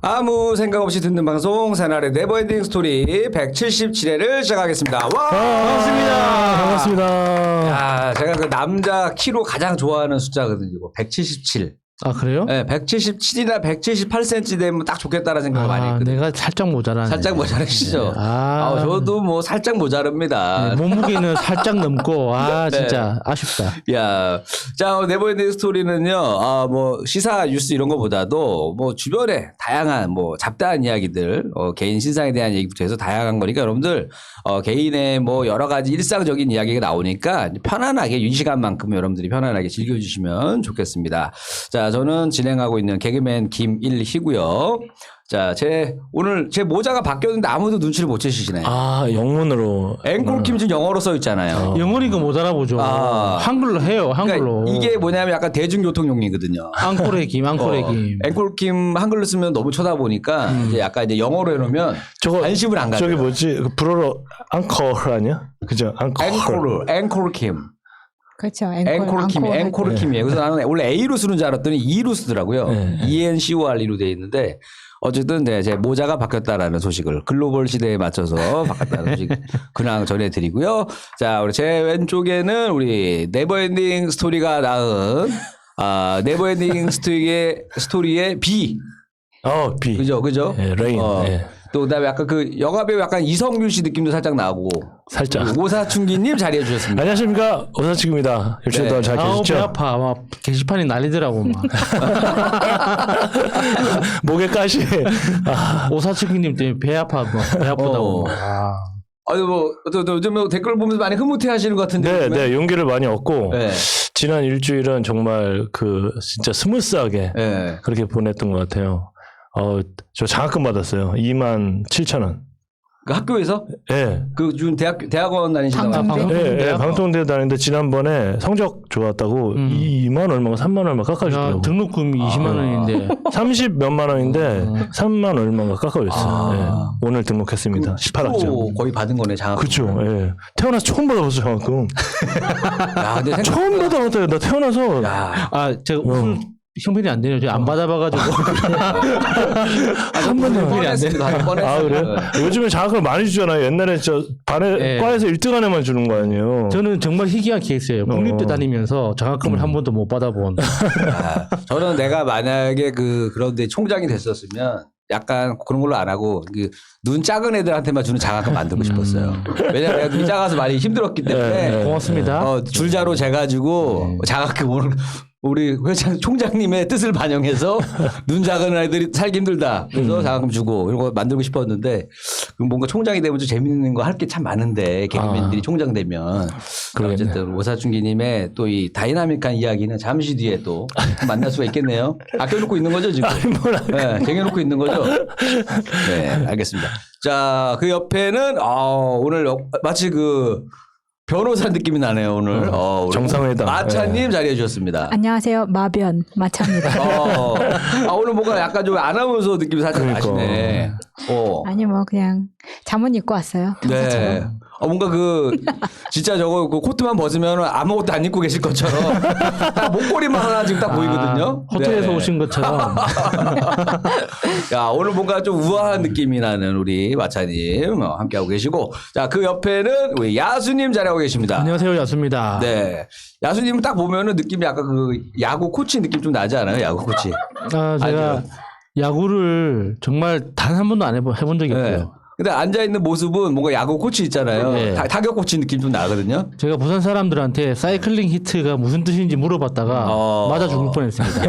아무 생각 없이 듣는 방송 새날의 네버엔딩 스토리 177회를 시작하겠습니다. 와 반갑습니다. 반갑습니다. 야, 제가 그 남자 키로 가장 좋아하는 숫자거든요. 177. 아 그래요? 네, 177이나 178cm 되면 딱 좋겠다는 생각을 많이 했거든요. 내가 살짝 모자라네. 살짝 모자라시죠? 저도 뭐 살짝 모자릅니다. 네, 몸무게는 살짝 넘고 진짜 아쉽다. 야, 자, 네버엔딩 스토리는요, 뭐, 시사 뉴스 이런 거보다도 뭐, 주변에 다양한 뭐, 잡다한 이야기들, 개인 신상에 대한 얘기부터 해서 다양한 거니까 여러분들, 개인의 뭐, 여러 가지 일상적인 이야기가 나오니까 편안하게, 이 시간만큼 여러분들이 편안하게 즐겨주시면 좋겠습니다. 자, 저는 진행하고 있는 개그맨 김일희고요. 자, 오늘 제 모자가 바뀌었는데 아무도 눈치를 못 채시네. 영문으로. 앵콜킴 지금 영어로 써 있잖아요. 영어니까 못 알아보죠. 한글로 해요. 한글로. 그러니까 이게 뭐냐면 약간 대중교통용이거든요. 앙콜의 김. 앵콜킴 한글로 쓰면 너무 쳐다보니까 이제 약간 이제 영어로 해놓으면 관심을 안 가져요. 저기 뭐지? 불어로 앙커 아니야? 그죠? 앵콜킴. 그렇죠. 앵콜킴이에요. 그래서 나는 원래 A로 쓰는 줄 알았더니 E로 쓰더라고요. ENCORE로 돼 있는데 어쨌든 제 모자가 바뀌었다라는 소식을 글로벌 시대에 맞춰서 바뀌었다는 소식 그냥 전해드리고요. 자, 우리 제 왼쪽에는 우리 네버엔딩 스토리가 낳은 네버엔딩 스토리의 B. B. 그죠? 네, 레인. 네. 또 그다음에 약간 그 영화배우 약간 이성균 씨 느낌도 살짝 나고 살짝. 오사춘기님 자리해 주셨습니다. 안녕하십니까, 오사춘기입니다. 일주일 동안 잘 계셨죠? 배 아파. 막 게시판이 난리더라고 막. 목에 가시. 오사치기님 때문에 배 아프다고. 아니 뭐 요즘 댓글 보면서 많이 흐뭇해하시는 것 같은데. 네, 용기를 많이 얻고 네. 지난 일주일은 정말 진짜 스무스하게 그렇게 보냈던 것 같아요. 저 장학금 받았어요. 27,000원. 그 학교에서? 네. 그 지금 대학원 다니시나요? 네, 방통대 다니는데 지난번에 성적 좋았다고 2만 얼마가 3만 얼마 깎아주더라고요. 등록금이 20만 원인데 30 몇만 원인데 3만 얼마가 깎아줬어요. 네. 오늘 등록했습니다. 18학점. 거의 받은 거네, 장학금. 그렇죠. 예. 태어나서 처음 받아봤어, 장학금. 야, 근데 처음 받아봤어요. 나 태어나서. 제가 무슨 형편이 안 되네요. 제가 안 받아봐가지고. 한 번도 형편이 안 되는 거 그래요? 요즘에 장학금을 많이 주잖아요. 옛날에 과에서 1등 안에만 주는 거 아니에요. 저는 정말 희귀한 케이스예요. 국립대 다니면서 장학금을 한 번도 못 받아본. 저는 내가 만약에 그런데 총장이 됐었으면 약간 그런 걸로 안 하고 눈 작은 애들한테만 주는 장학금 만들고 싶었어요. 왜냐면 내가 눈이 작아서 많이 힘들었기 때문에. 고맙습니다. 줄자로 재가지고 장학금 오늘 우리 회장 총장님의 뜻을 반영해서 눈 작은 아이들이 살기 힘들다. 그래서 장학금 주고 이런 거 만들고 싶었는데 뭔가 총장이 되면 좀 재밌는 거 할 게 참 많은데 개그맨들이 총장 되면 어쨌든 오사춘기님의 또 이 다이나믹한 이야기는 잠시 뒤에 또 만날 수가 있겠네요. 아껴놓고 있는 거죠 지금? 네, 쟁여놓고 있는 거죠? 네, 알겠습니다. 자, 그 옆에는 오늘 마치 변호사 느낌이 나네요, 오늘. 정상회담. 마차님 자리해 주셨습니다. 안녕하세요. 마차입니다. 오늘 뭔가 약간 좀 아나운서 느낌이 살짝 나시네. 아니 뭐 그냥 잠옷 입고 왔어요. 네. 뭔가 진짜 저거 코트만 벗으면 아무것도 안 입고 계실 것처럼 딱 목걸이만 하나 지금 딱 보이거든요. 호텔에서 오신 것처럼. 야, 오늘 뭔가 좀 우아한 느낌이 나는 우리 마차님 함께하고 계시고, 자, 그 옆에는 우리 야수님 자리하고 계십니다. 안녕하세요, 야수입니다. 네. 야수님은 딱 보면은 느낌이 약간 야구 코치 느낌 좀 나지 않아요? 야구 코치. 제가 야구를 정말 단 한 번도 안 해본 적이 없어요. 근데 앉아있는 모습은 뭔가 야구 코치 있잖아요. 네. 타격 코치 느낌 좀 나거든요. 제가 부산 사람들한테 사이클링 히트가 무슨 뜻인지 물어봤다가 맞아 죽을 뻔했습니다.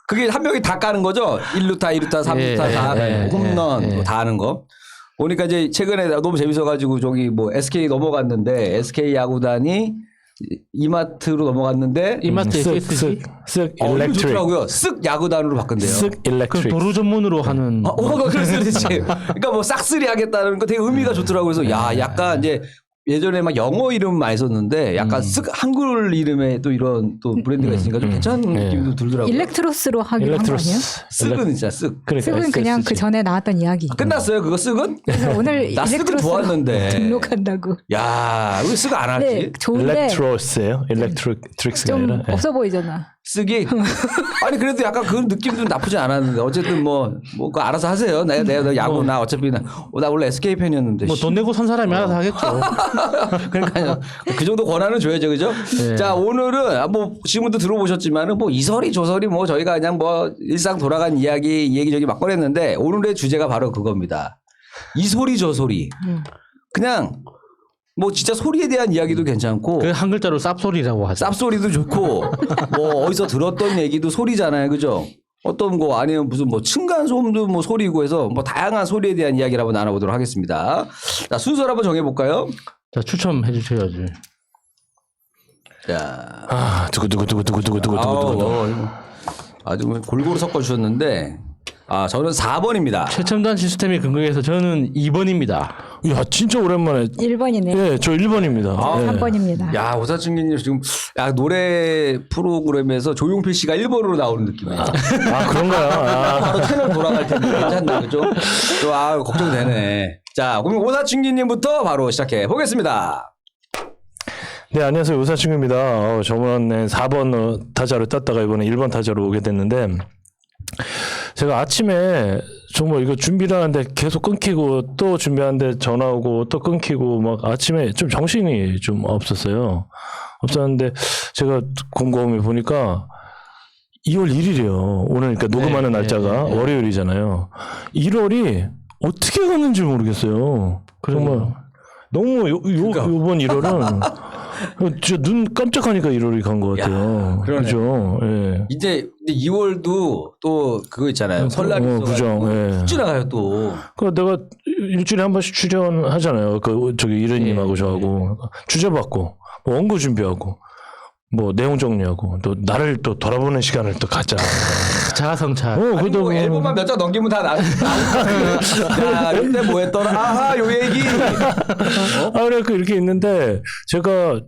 그게 한 명이 다 까는 거죠? 1루타, 2루타, 3루타 다 홈런 다 하는 거. 보니까 이제 최근에 너무 재밌어가지고 저기 SK 넘어갔는데 SK 야구단이 이마트로 넘어갔는데 이마트 SSG? 쓱 이거 일렉트릭. 좋더라고요. 쓱 야구단으로 바꾼대요. 쓱 일렉트릭. 도로 전문으로 하는. 그렇지. 그러니까 싹쓸이 하겠다는 거 되게 의미가 좋더라고요. 그래서 약간 이제 예전에 막 영어 이름 많이 썼는데 약간 쓱 한글 이름에 또 이런 또 브랜드가 있으니까 좀 괜찮은 느낌도 들더라고요. 일렉트로스로 하기로 한 거 아니에요? 쓱은 진짜 쓱. 쓱은 그냥 그 전에 나왔던 이야기. 끝났어요 그거 쓱은? 그래서 오늘 나 쓱은 좋았는데. 등록한다고. 야, 왜 쓱 안 하지? 네, 좋은데 일렉트로스예요? 일렉트릭스가 좀 아니라. 없어 보이잖아. 쓰기? 아니 그래도 약간 그런 느낌도 나쁘지 않았는데 어쨌든 뭐 그거 알아서 하세요. 내가 야구 나 어차피 나 원래 SK 팬이었는데. 뭐 돈 내고 산 사람이 알아서 하겠죠. 그러니까요. 그 정도 권한은 줘야죠, 그죠? 네. 자 오늘은 뭐 지금부터 들어보셨지만은 뭐 이설이 조설이 뭐 저희가 그냥 뭐 일상 돌아간 이야기 이 얘기저기 막 꺼냈는데 오늘의 주제가 바로 그겁니다. 이소리 저소리. 그냥 뭐 진짜 소리에 대한 이야기도 괜찮고 그 한 글자로 쌉소리라고 하죠. 쌉소리도 좋고 뭐 어디서 들었던 얘기도 소리잖아요, 그죠? 어떤 거 아니면 무슨 뭐 층간 소음도 뭐 소리고 해서 뭐 다양한 소리에 대한 이야기를 한번 나눠보도록 하겠습니다. 자 순서를 한번 정해볼까요? 자, 추첨해 주셔야지. 자, 두구두구두구두구두구두구. 아주 골고루 섞어주셨는데 저는 4번입니다. 최첨단 시스템이 근거해서 저는 2번입니다. 야, 진짜 오랜만에. 1번이네요. 예, 저 1번입니다. 예. 3번입니다. 야 오사춘기님 지금 노래 프로그램에서 조용필 씨가 1번으로 나오는 느낌이에요. 아, 그런가요? 아. 바로 채널 돌아갈 텐데 괜찮나 그죠? 또 걱정되네. 자 그럼 오사춘기님부터 바로 시작해 보겠습니다. 네, 안녕하세요. 우사친구입니다. 저번에 4번 타자로 땄다가 이번에 1번 타자로 오게 됐는데, 제가 아침에 정말 이거 준비를 하는데 계속 끊기고 또 준비하는데 전화 오고 또 끊기고 막 아침에 좀 정신이 좀 없었는데 제가 곰곰이 보니까 2월 1일이에요. 오늘 그러니까 녹음하는 날짜가 월요일이잖아요. 1월이 어떻게 갔는지 모르겠어요. 정말 너무 요번 1월은 진짜 눈 깜짝하니까 1월이 간 것 같아요. 그렇죠. 예. 이제 2월도 또 그거 있잖아요. 설날이 그죠. 예. 지나가요 또. 그 내가 일주일에 한 번씩 출연하잖아요. 저기 이른님하고 저하고 주제 받고 뭐 원고 준비하고 뭐 내용 정리하고 또 나를 또 돌아보는 시간을 또 갖자. 자아성찰. 아니 뭐 앨범만 몇 장 넘기면 다 야 이때 뭐 했더라. 아하 요 얘기. 그래 이렇게 있는데 제가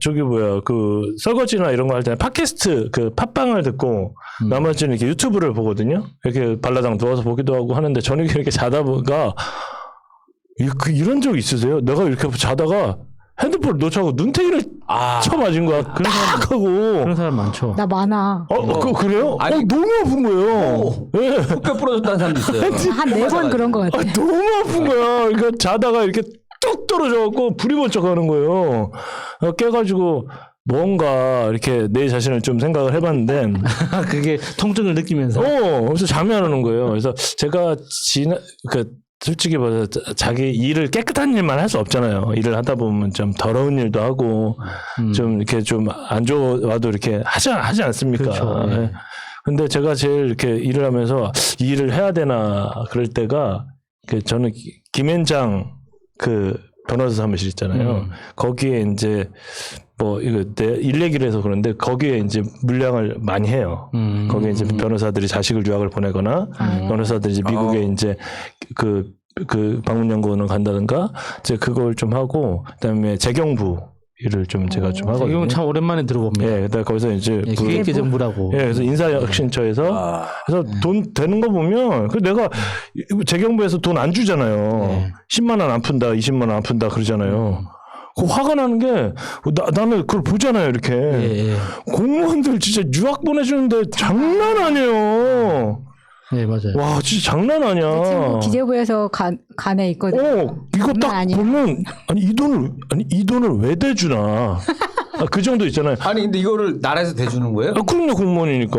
그 설거지나 이런 거 할 때 팟캐스트 그 팟빵을 듣고 나머지는 이렇게 유튜브를 보거든요. 이렇게 발라당 누워서 보기도 하고 하는데 저녁에 이렇게 자다 보니까 이런 적 있으세요? 내가 이렇게 자다가 핸드폰을 놓쳐고 눈탱이를 쳐 맞은 거야. 딱 하고. 그런 사람 많죠. 나 많아. 그래요? 아니, 너무 아픈 거예요. 예. 뼈 부러졌다는 사람도 있어요. 한 4번 그런 것 같아. 너무 아픈 거야. 그러니까 자다가 이렇게 뚝 떨어져갖고 불이 번쩍 하는 거예요. 깨가지고 뭔가 이렇게 내 자신을 좀 생각을 해봤는데. 그게 통증을 느끼면서. 그래서 잠이 안 오는 거예요. 그래서 제가 솔직히 말해서 자기 일을 깨끗한 일만 할 수 없잖아요. 일을 하다 보면 좀 더러운 일도 하고 좀 이렇게 좀 안 좋아도 이렇게 하지 않습니까? 그렇죠. 네. 근데 제가 제일 이렇게 일을 하면서 이 일을 해야 되나 그럴 때가 저는 김현장 그 변호사 사무실 있잖아요. 거기에 이제 뭐 이거 내 일 얘기를 해서 그런데 거기에 이제 물량을 많이 해요. 거기에 이제 변호사들이 자식을 유학을 보내거나 변호사들이 이제 미국에 이제 그 방문연구원을 간다든가 이제 그걸 좀 하고 그다음에 재경부 일을 좀 제가 좀 하거든요. 이건 참 오랜만에 들어봅니다. 예, 그다음 거기서 이제 기획재정부라고. 그래서 인사혁신처에서 그래서 돈 되는 거 보면 내가 재경부에서 돈 안 주잖아요. 10만 원 안 푼다, 20만 원 안 푼다 그러잖아요. 그 화가 나는 게 나는 그걸 보잖아요. 이렇게 공무원들 진짜 유학 보내주는데 장난 아니에요. 네 맞아요. 와 진짜 장난 아니야. 지금 기재부에서 간에 있거든요. 이거 딱 아니야. 보면 이 돈을 왜 대주나. 그 정도 있잖아요. 아니 근데 이거를 나라에서 대주는 거예요? 그럼요 공무원이니까.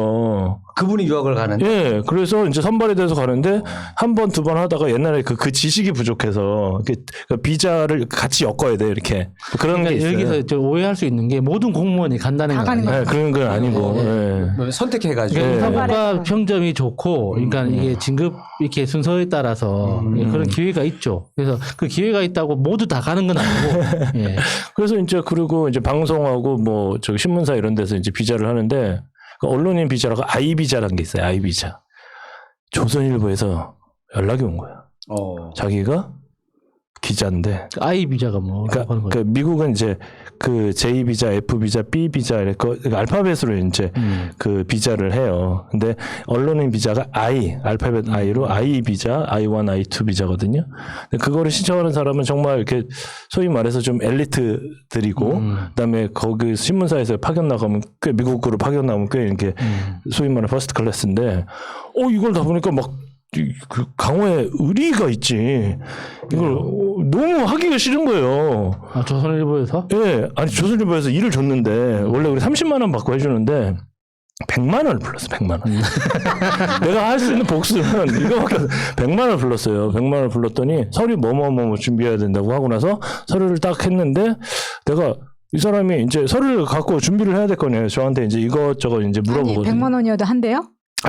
그분이 유학을 가는데. 예, 그래서 이제 선발이 돼서 가는데 한 번, 두 번 하다가 옛날에 그 지식이 부족해서 그 비자를 같이 엮어야 돼 이렇게 그런 게 있어요. 여기서 저 오해할 수 있는 게 모든 공무원이 간다는 건 아니에요. 네, 그런 건 아니고. 예. 선택해가지고. 사고가 평점이 좋고, 그러니까 이게 진급 이렇게 순서에 따라서 그런 기회가 있죠. 그래서 그 기회가 있다고 모두 다 가는 건 아니고. 예. 그래서 이제 그리고 이제 방송하고 뭐 저기 신문사 이런 데서 이제 비자를 하는데 그 언론인 비자라고 아이 비자라는 게 있어요. 아이 비자. 조선일보에서 연락이 온 거야. 자기가 비자인데. I 비자가 뭐 그러니까, 하는 거죠? 미국은 이제 그 J 비자, F 비자, B 비자 이렇게 알파벳으로 이제 그 비자를 해요. 근데 언론인 비자가 I, 알파벳 I로 I 비자, I1, I2 비자거든요. 근데 그거를 신청하는 사람은 정말 이렇게 소위 말해서 좀 엘리트들이고, 그다음에 거기 신문사에서 파견 나가면 꽤 미국으로 파견 나가면 꽤 이렇게 소위 말하는 퍼스트 클래스인데, 이걸 다 보니까 막 그 강호에 의리가 있지. 이걸 너무 하기가 싫은 거예요. 아, 조선일보에서? 예, 아니 조선일보에서 일을 줬는데 원래 우리 30만 원 받고 해주는데 100만 원을 불렀어. 100만 원. 내가 할 수 있는 복수는 이거밖에 100만 원을 불렀어요. 100만 원을 불렀더니 서류 뭐뭐뭐 준비해야 된다고 하고 나서 서류를 딱 했는데 내가 이 사람이 이제 서류를 갖고 준비를 해야 될 거네요. 저한테 이제 이것저것 이제 아니, 물어보거든요. 100만 원이어도 한대요?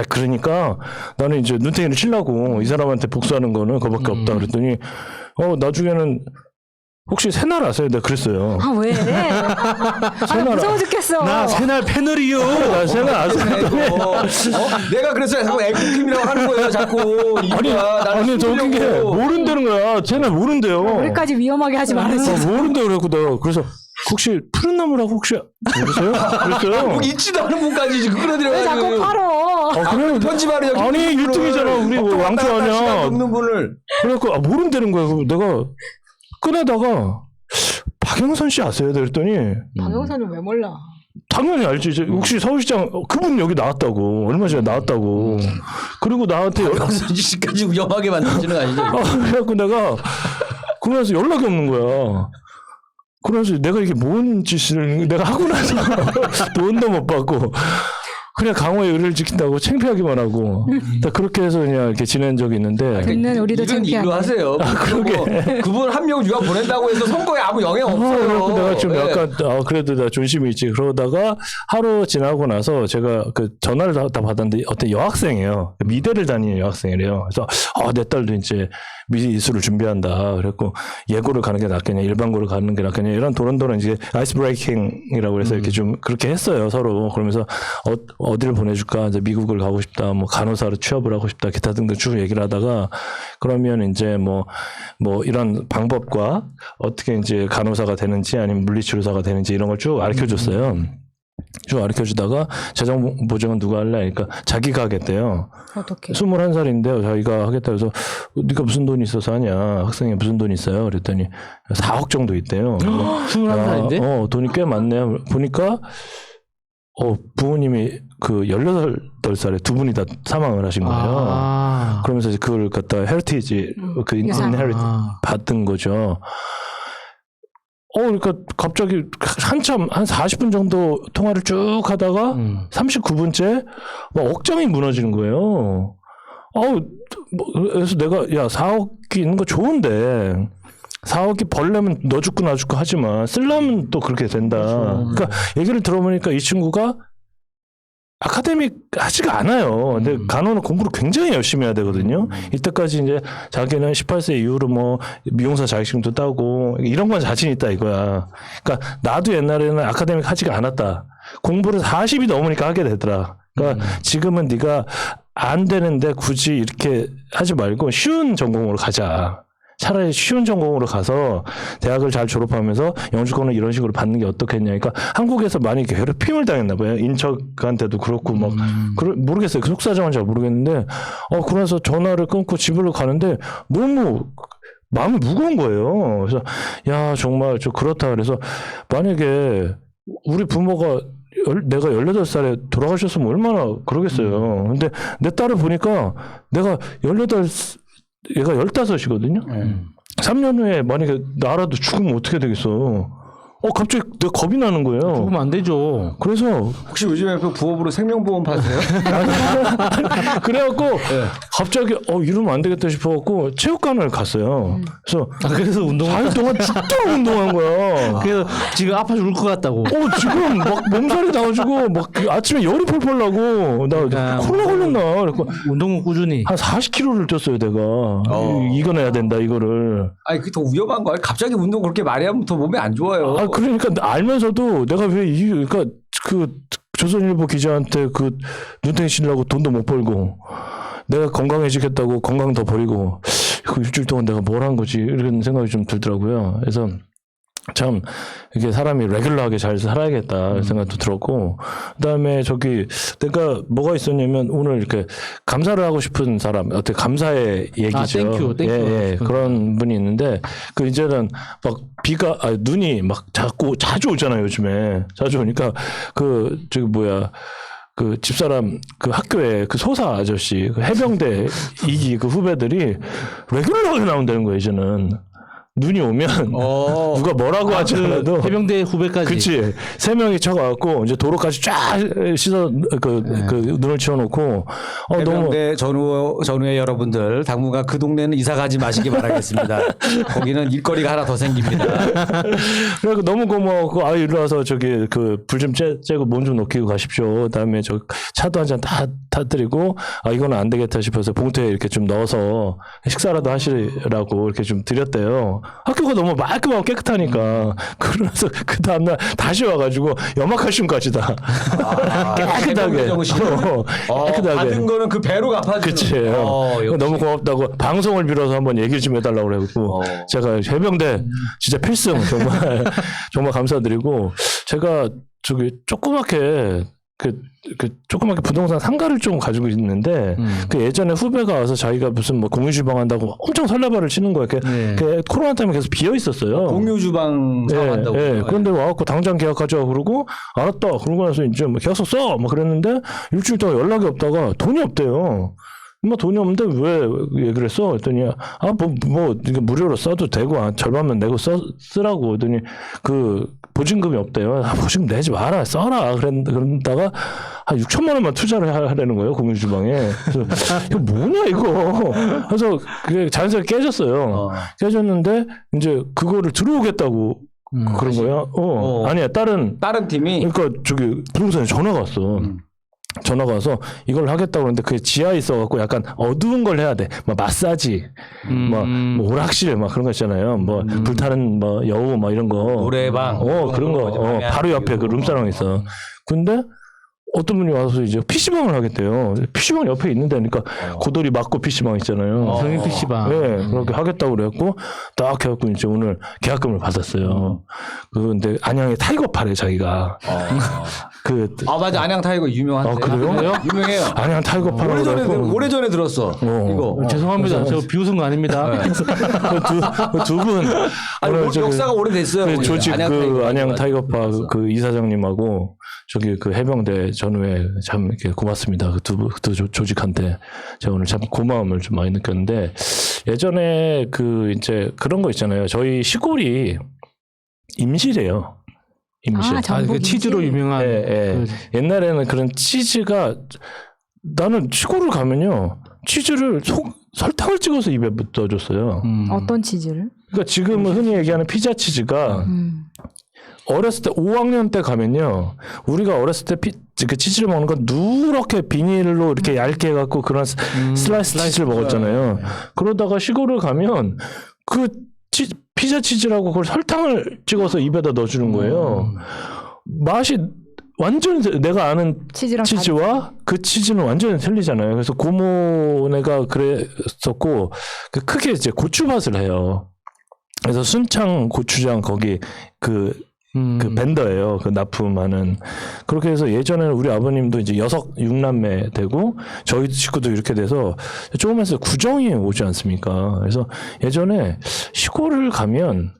그러니까 나는 이제 눈탱이를 치려고 이 사람한테 복수하는 거는 그거밖에 없다 그랬더니 나중에는 혹시 새날 아세요? 내가 그랬어요. 아, 왜? 아, 무서워 죽겠어. 나 새날 패널이요. 나 새날 아세요? 내가 그래서 자꾸 애국팀이라고 하는 거예요. 자꾸 아니 저 웃긴 게 모른다는 거야. 새날 모른대요. 우리까지 위험하게 하지 말아주세요. 모른다 그래갖고 내가 그래서 혹시 푸른 나무라고 혹시 모르세요? 그랬어요. 있지도 않은 분까지 지금 끌어들여가지고. 왜 자꾸 팔어? 그래 편집하려 여기 아니 1등이잖아. 우리 뭐 왕초 아니야. 없는 분을. 그래갖고 모른다는 거야. 그럼 내가 꺼내다가 박영선 씨 아세요? 그랬더니 박영선은 왜 몰라? 당연히 알지. 이제 혹시 서울시장 그분 여기 나왔다고 얼마 전에 나왔다고. 그리고 나한테 박영선 씨까지 위험하게 만드시는 거 아니죠? 그래갖고 내가 그러면서 연락이 없는 거야. 그래서 내가 이게 뭔 짓을 내가 하고 나서 돈도 못 받고 그냥 강호의 의리를 지킨다고 창피하기만 하고 그렇게 해서 그냥 이렇게 지낸 적이 있는데 듣는 우리도 이런 창피하네. 일로 하세요. 그러게. 그분 한 명 유학 보낸다고 해서 선거에 아무 영향 없어요. 그래갖고 내가 좀 예. 약간 그래도 나 존심이 있지. 그러다가 하루 지나고 나서 제가 그 전화를 다 받았는데 어떤 여학생이에요. 미대를 다니는 여학생이래요. 그래서 내 딸도 이제 미술을 준비한다. 그랬고 예고를 가는 게 낫겠냐, 일반고를 가는 게 낫겠냐 이런 도런도런 이제 아이스 브레이킹이라고 해서 이렇게 좀 그렇게 했어요 서로. 그러면서 어디를 보내줄까? 이제 미국을 가고 싶다. 뭐 간호사로 취업을 하고 싶다. 기타 등등 쭉 얘기를 하다가 그러면 이제 뭐 이런 방법과 어떻게 이제 간호사가 되는지 아니면 물리치료사가 되는지 이런 걸 쭉 가르쳐줬어요. 쭉 가르쳐주다가 재정 보증은 누가 할래? 그러니까 자기가 하겠대요. 어떻게? 21살인데요. 자기가 하겠다 그래서 네가 무슨 돈이 있어서 하냐? 학생이 무슨 돈이 있어요? 그랬더니 4억 정도 있대요. 21살인데? 돈이 꽤 많네요. 보니까 부모님이 그 18살에 두 분이 다 사망을 하신 거예요. 그러면서 이제 그걸 갖다 헤리티지 그 인헤리티 받은 거죠. 그러니까 갑자기 한참 한 40분 정도 통화를 쭉 하다가 39분째 막 억장이 무너지는 거예요. 그래서 내가 4억이 있는 거 좋은데 4억이 벌려면 너 죽고 나 죽고 하지만 쓰려면 또 그렇게 된다. 그러니까 얘기를 들어보니까 이 친구가 아카데믹 하지가 않아요. 근데 간호는 공부를 굉장히 열심히 해야 되거든요. 이때까지 이제 자기는 18세 이후로 뭐 미용사 자격증도 따고 이런 건 자신 있다 이거야. 그러니까 나도 옛날에는 아카데믹 하지가 않았다. 공부를 40이 넘으니까 하게 되더라. 그러니까 지금은 네가 안 되는데 굳이 이렇게 하지 말고 쉬운 전공으로 가자. 차라리 쉬운 전공으로 가서 대학을 잘 졸업하면서 영주권을 이런 식으로 받는 게 어떻겠냐. 그러니까 한국에서 많이 괴롭힘을 당했나 봐요. 인척한테도 그렇고 막 모르겠어요. 그 속사정은 잘 모르겠는데 그래서 전화를 끊고 집으로 가는데 너무 마음이 무거운 거예요. 그래서 정말 좀 그렇다. 그래서 만약에 우리 부모가 내가 18살에 돌아가셨으면 얼마나 그러겠어요. 근데 내 딸을 보니까 내가 얘가 15이거든요. 3년 후에 만약에 나라도 죽으면 어떻게 되겠어. 갑자기 내가 겁이 나는 거예요. 죽으면 안 되죠. 그래서 혹시 요즘에 그 부업으로 생명보험 파세요? 그래갖고 갑자기 이러면 안 되겠다 싶어갖고 체육관을 갔어요. 그래서 운동을 4일 동안 죽도록 운동한 거야. 그래서 지금 아파 죽을 것 같다고. 지금 막 몸살이 나가지고 막 아침에 열이 펄펄 나고 나 콜라 걸렸나. 그래갖고 운동은 꾸준히. 한 40kg를 뛰었어요 내가. 이겨내야 된다 이거를. 아니 그게 더 위험한 거야. 갑자기 운동 그렇게 많이 하면 더 몸에 안 좋아요. 그러니까 알면서도 내가 그러니까 그 조선일보 기자한테 그 눈탱이 치려고 돈도 못 벌고 내가 건강해지겠다고 건강 더 버리고 그 일주일 동안 내가 뭘 한 거지 이런 생각이 좀 들더라고요. 그래서 참 이게 사람이 레귤러하게 잘 살아야겠다 생각도 들었고, 그다음에 저기 내가 뭐가 있었냐면 오늘 이렇게 감사를 하고 싶은 사람, 어떻게 감사의 얘기죠. 땡큐. 예, 그런 분이 있는데 그 이제는 막 눈이 막 자주 오잖아요. 요즘에 자주 오니까 그 저기 뭐야. 그 집사람 그 학교에 그 소사 아저씨 그 해병대 2기 그 후배들이 레귤러하게 나온다는 거예요. 이제는 눈이 오면 누가 뭐라고 하지 않아도 해병대 후배까지. 그치 3명이 쳐가지고 이제 도로까지 쫙 씻어 그 눈을 치워놓고 해병대 전후의 여러분들 당분간 그 동네는 이사 가지 마시기 바라겠습니다. 거기는 일거리가 하나 더 생깁니다. 그래서 너무 고마웠고 일로 와서 저기 그 불 좀 쬐고 몸 좀 녹이고 가십시오. 그다음에 저 차도 한 잔 다 타드리고 이거는 안 되겠다 싶어서 봉투에 이렇게 좀 넣어서 식사라도 하시라고 이렇게 좀 드렸대요. 학교가 너무 말끔하고 깨끗하니까 그러면서 그 다음날 다시 와가지고 염화칼슘까지 다 깨끗하게 깨끗하게 받은 거는 그 배로 갚아주는. 그치. 너무 고맙다고 방송을 빌어서 한번 얘기 좀 해달라고 그래갖고 제가 해병대 진짜 필승 정말 감사드리고 제가 저기 조그맣게 조그맣게 부동산 상가를 좀 가지고 있는데 그 예전에 후배가 와서 자기가 무슨 뭐 공유주방 한다고 엄청 설레발을 치는 거야. 그 코로나 때문에 계속 비어 있었어요. 공유주방 사업한다고. 그런데 와갖고 당장 계약하자 그러고 알았다. 그러고 나서 이제 뭐 계약서 써. 막 그랬는데 일주일 동안 연락이 없다가 돈이 없대요. 뭐 돈이 없는데 왜 얘기를 했어? 그랬더니 뭐 이게 무료로 써도 되고 절반만 내고 쓰라고 그랬더니 그 보증금이 없대요. 보증금 내지 마라 써라 그런다가 한 6천만 원만 투자를 하라는 거예요 공유주방에. 그래서 이거 뭐냐 이거. 그래서 그게 자연스럽게 깨졌어요. 깨졌는데 이제 그거를 들어오겠다고 그런 거야. 아니야 다른 팀이. 그러니까 저기 부동산에 전화가 왔어. 전화가 와서 이걸 하겠다고 그러는데 그게 지하에 있어갖고 약간 어두운 걸 해야 돼. 뭐 마사지, 뭐 오락실 막 그런 거 있잖아요. 뭐 불타는 뭐 여우 막 이런 거. 노래방. 그런 거. 바로 옆에 그 룸사롱 있어. 근데 어떤 분이 와서 이제 PC방을 하겠대요. PC방 옆에 있는데 그러니까 고돌이 맞고 PC방 있잖아요. 성인 PC방. 네, 그렇게 하겠다고 그래갖고 딱 해갖고 이제 오늘 계약금을 받았어요. 근데 안양에 타이거파래 자기가. 맞아 안양 타이거 유명한데. 그래요? 유명해요. 안양 타이거파라고. 오래전에 들었어. 이거. 죄송합니다. 저 비웃은 거 아닙니다. 두 분. 오늘 역사가 오래됐어요. 조직 안양 타이거파 그 이사장님하고 저기 그 해병대 전후에 참 이렇게 고맙습니다. 그 조직한테 제가 오늘 참 고마움을 좀 많이 느꼈는데 예전에 그 이제 그런 거 있잖아요. 저희 시골이 임실이에요. 임실. 그 치즈로 유명한. 옛날에는 그런 치즈가 나는 시골을 가면요 치즈를 설탕을 찍어서 입에 넣어줬어요. 어떤 치즈를? 그러니까 지금은 흔히 얘기하는 피자 치즈가 어렸을 때 5학년 때 가면요 우리가 어렸을 때 그 치즈를 먹는 건 누렇게 비닐로 이렇게 얇게 해갖고 그런 슬라이스 치즈를 먹었잖아요. 그러다가 시골을 가면 그 피자 치즈라고 그걸 설탕을 찍어서 입에다 넣어주는 거예요. 맛이 완전히 내가 아는 치즈와 그 치즈는 완전히 틀리잖아요. 그래서 고모네가 그랬었고 크게 이제 고추밭을 해요. 그래서 순창 고추장 거기 그 벤더예요. 그 납품하는. 그렇게 해서 예전에는 우리 아버님도 이제 6남매 되고 저희 식구도 이렇게 돼서 조금 있으면 구정이 오지 않습니까? 그래서 예전에 시골을 가면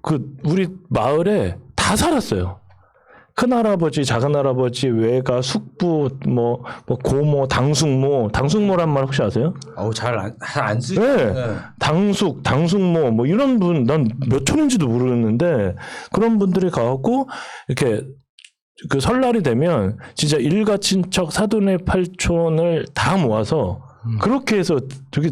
그 우리 마을에 다 살았어요. 큰할아버지, 작은할아버지, 외가, 숙부, 뭐 고모, 당숙모란 말 혹시 아세요? 잘 안 쓰죠. 네. 당숙모 뭐 이런 분 난 몇 촌인지도 모르겠는데 그런 분들이 가갖고 이렇게 그 설날이 되면 진짜 일가 친척 사돈의 팔촌을 다 모아서 그렇게 해서 되게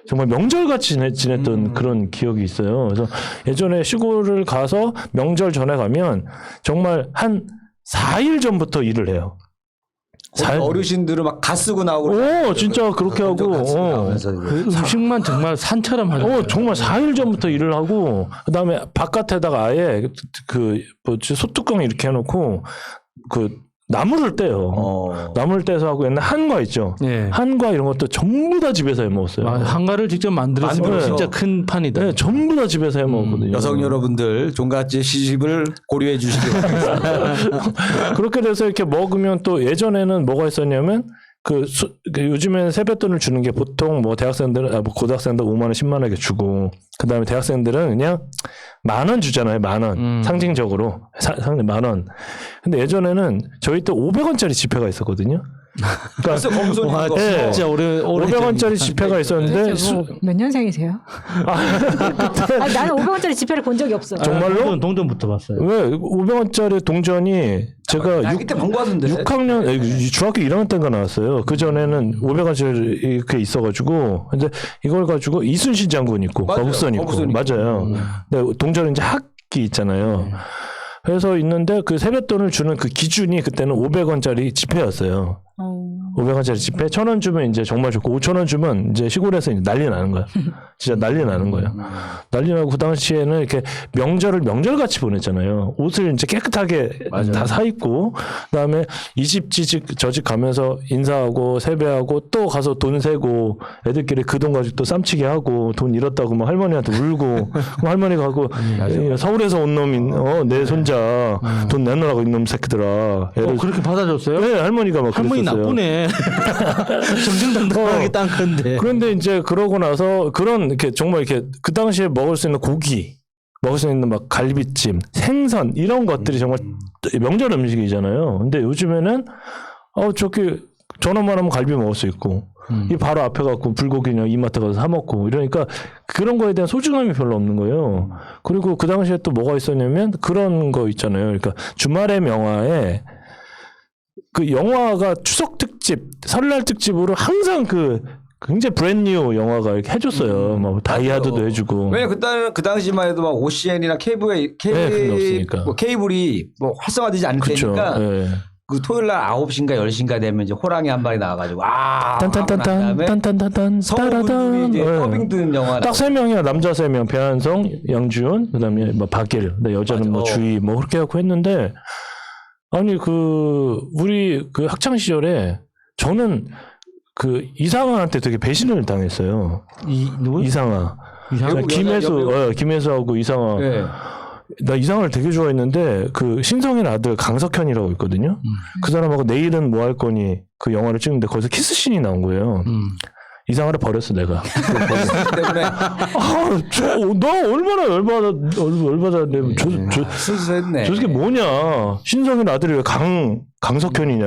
정말 명절같이 지냈던 그런 기억이 있어요. 그래서 예전에 시골을 가서 명절 전에 가면 정말 한 4일 전부터 일을 해요. 어르신들은 막 가 쓰고 나오고. 진짜 그렇게 하고. 그 음식만 정말 산처럼 하죠. 정말 4일 전부터 일을 하고 그다음에 바깥에다가 아예 그 소뚜껑 이렇게 해놓고 그 나무를 떼요. 나무를 떼서 하고 옛날 한과 있죠. 네. 한과 이런 것도 전부 다 집에서 해 먹었어요. 한가를 직접 만들었으면 만들어서. 진짜 큰 판이다. 네, 전부 다 집에서 해 먹었거든요. 여성 여러분들 종갓집 시집을 고려해 주시기 바랍니다. 그렇게 돼서 이렇게 먹으면 또 예전에는 뭐가 있었냐면 그 요즘에는 세뱃돈을 주는 게 보통 뭐 대학생들은 뭐 고등학생들 5만 원, 10만 원 이렇게 주고 그 다음에 대학생들은 그냥 10,000원 주잖아요. 10,000원 상징적으로 상징 10,000원. 근데 예전에는 저희 때 500원짜리 지폐가 있었거든요. 그래서 검소니 와 이거. 진짜 오래 500원짜리 지폐가 있었는데 몇 년생이세요? 아니, 나는 500원짜리 지폐를 본 적이 없어. 정말로? 동전부터 봤어요. 왜 500원짜리 동전이 제가 나 그때 본 거 같은데. 6학년 중학교 1학년 때인가 나왔어요. 그 전에는 500원짜리 그 있어가지고 근데 이걸 가지고 이순신 장군 있고 맞아요. 거북선 있고 거북선 있고. 맞아요. 근데 동전은 이제 학기 있잖아요. 그래서 있는데 그 세뱃돈을 주는 그 기준이 그때는 500원짜리 지폐였어요. 500원짜리 지폐 1,000원 주면 이제 정말 좋고 5,000원 주면 이제 시골에서 이제 난리 나는 거야. 진짜 난리 나는 거예요. 난리 나고 그 당시에는 이렇게 명절을 명절같이 보냈잖아요. 옷을 이제 깨끗하게 다 사 입고 그다음에 이 집 저 집 가면서 인사하고 세배하고 또 가서 돈 세고 애들끼리 그 돈 가지고 또 쌈치기 하고 돈 잃었다고 막 할머니한테 울고 그럼 할머니가 하고 서울에서 온 놈이 내 손자 돈 내놓으라고 이놈 새끼들아. 애를 그렇게 받아줬어요? 네, 할머니가 막 할머니 그랬었어요. 나쁘네. 정정당당하게 딴 건데. 그런데 이제 그러고 나서 그런 이렇게 정말 이렇게 그 당시에 먹을 수 있는 고기, 먹을 수 있는 막 갈비찜, 생선 이런 것들이 정말 명절 음식이잖아요. 근데 요즘에는 저기 전화만 하면 갈비 먹을 수 있고 이 바로 앞에 갖고 불고기냐 이마트 가서 사 먹고 이러니까 그런 거에 대한 소중함이 별로 없는 거예요. 그리고 그 당시에 또 뭐가 있었냐면 그런 거 있잖아요. 그러니까 주말의 명화에 그 영화가 추석 특집, 설날 특집으로 항상 그 굉장히 브랜뉴 영화가 이렇게 해줬어요. 뭐 다이아드도 해주고. 왜냐 그 당시만 해도 막 OCN이나 그런 게 없으니까. 뭐 케이블이 뭐 활성화되지 않을 그쵸. 때니까 예. 그 토요일 날 9시인가 10시인가 되면 이제 호랑이 한 마리 나와가지고 딴딴딴딴 딴딴딴딴 성우분들이 따라단. 이제 예. 더빙 듣는 영화 딱 3명이야. 남자 3명. 배한성, 양지훈, 그다음에 뭐 박예리. 근데 여자는 뭐 주희 뭐 그렇게 하고 했는데 아니 우리 그 학창 시절에 저는 그 이상아한테 되게 배신을 당했어요. 누구? 이상아. 외국 김혜수하고 이상아. 네. 나 이상아를 되게 좋아했는데 그 신성일 아들 강석현이라고 있거든요. 그 사람하고 내일은 뭐 할 거니 그 영화를 찍는데 거기서 키스씬이 나온 거예요. 이상아를 버렸어 내가. 때문에 너 얼마나 열받았는데 순수했네. 저 새끼 뭐냐? 신성일 아들이 왜 강석현이냐?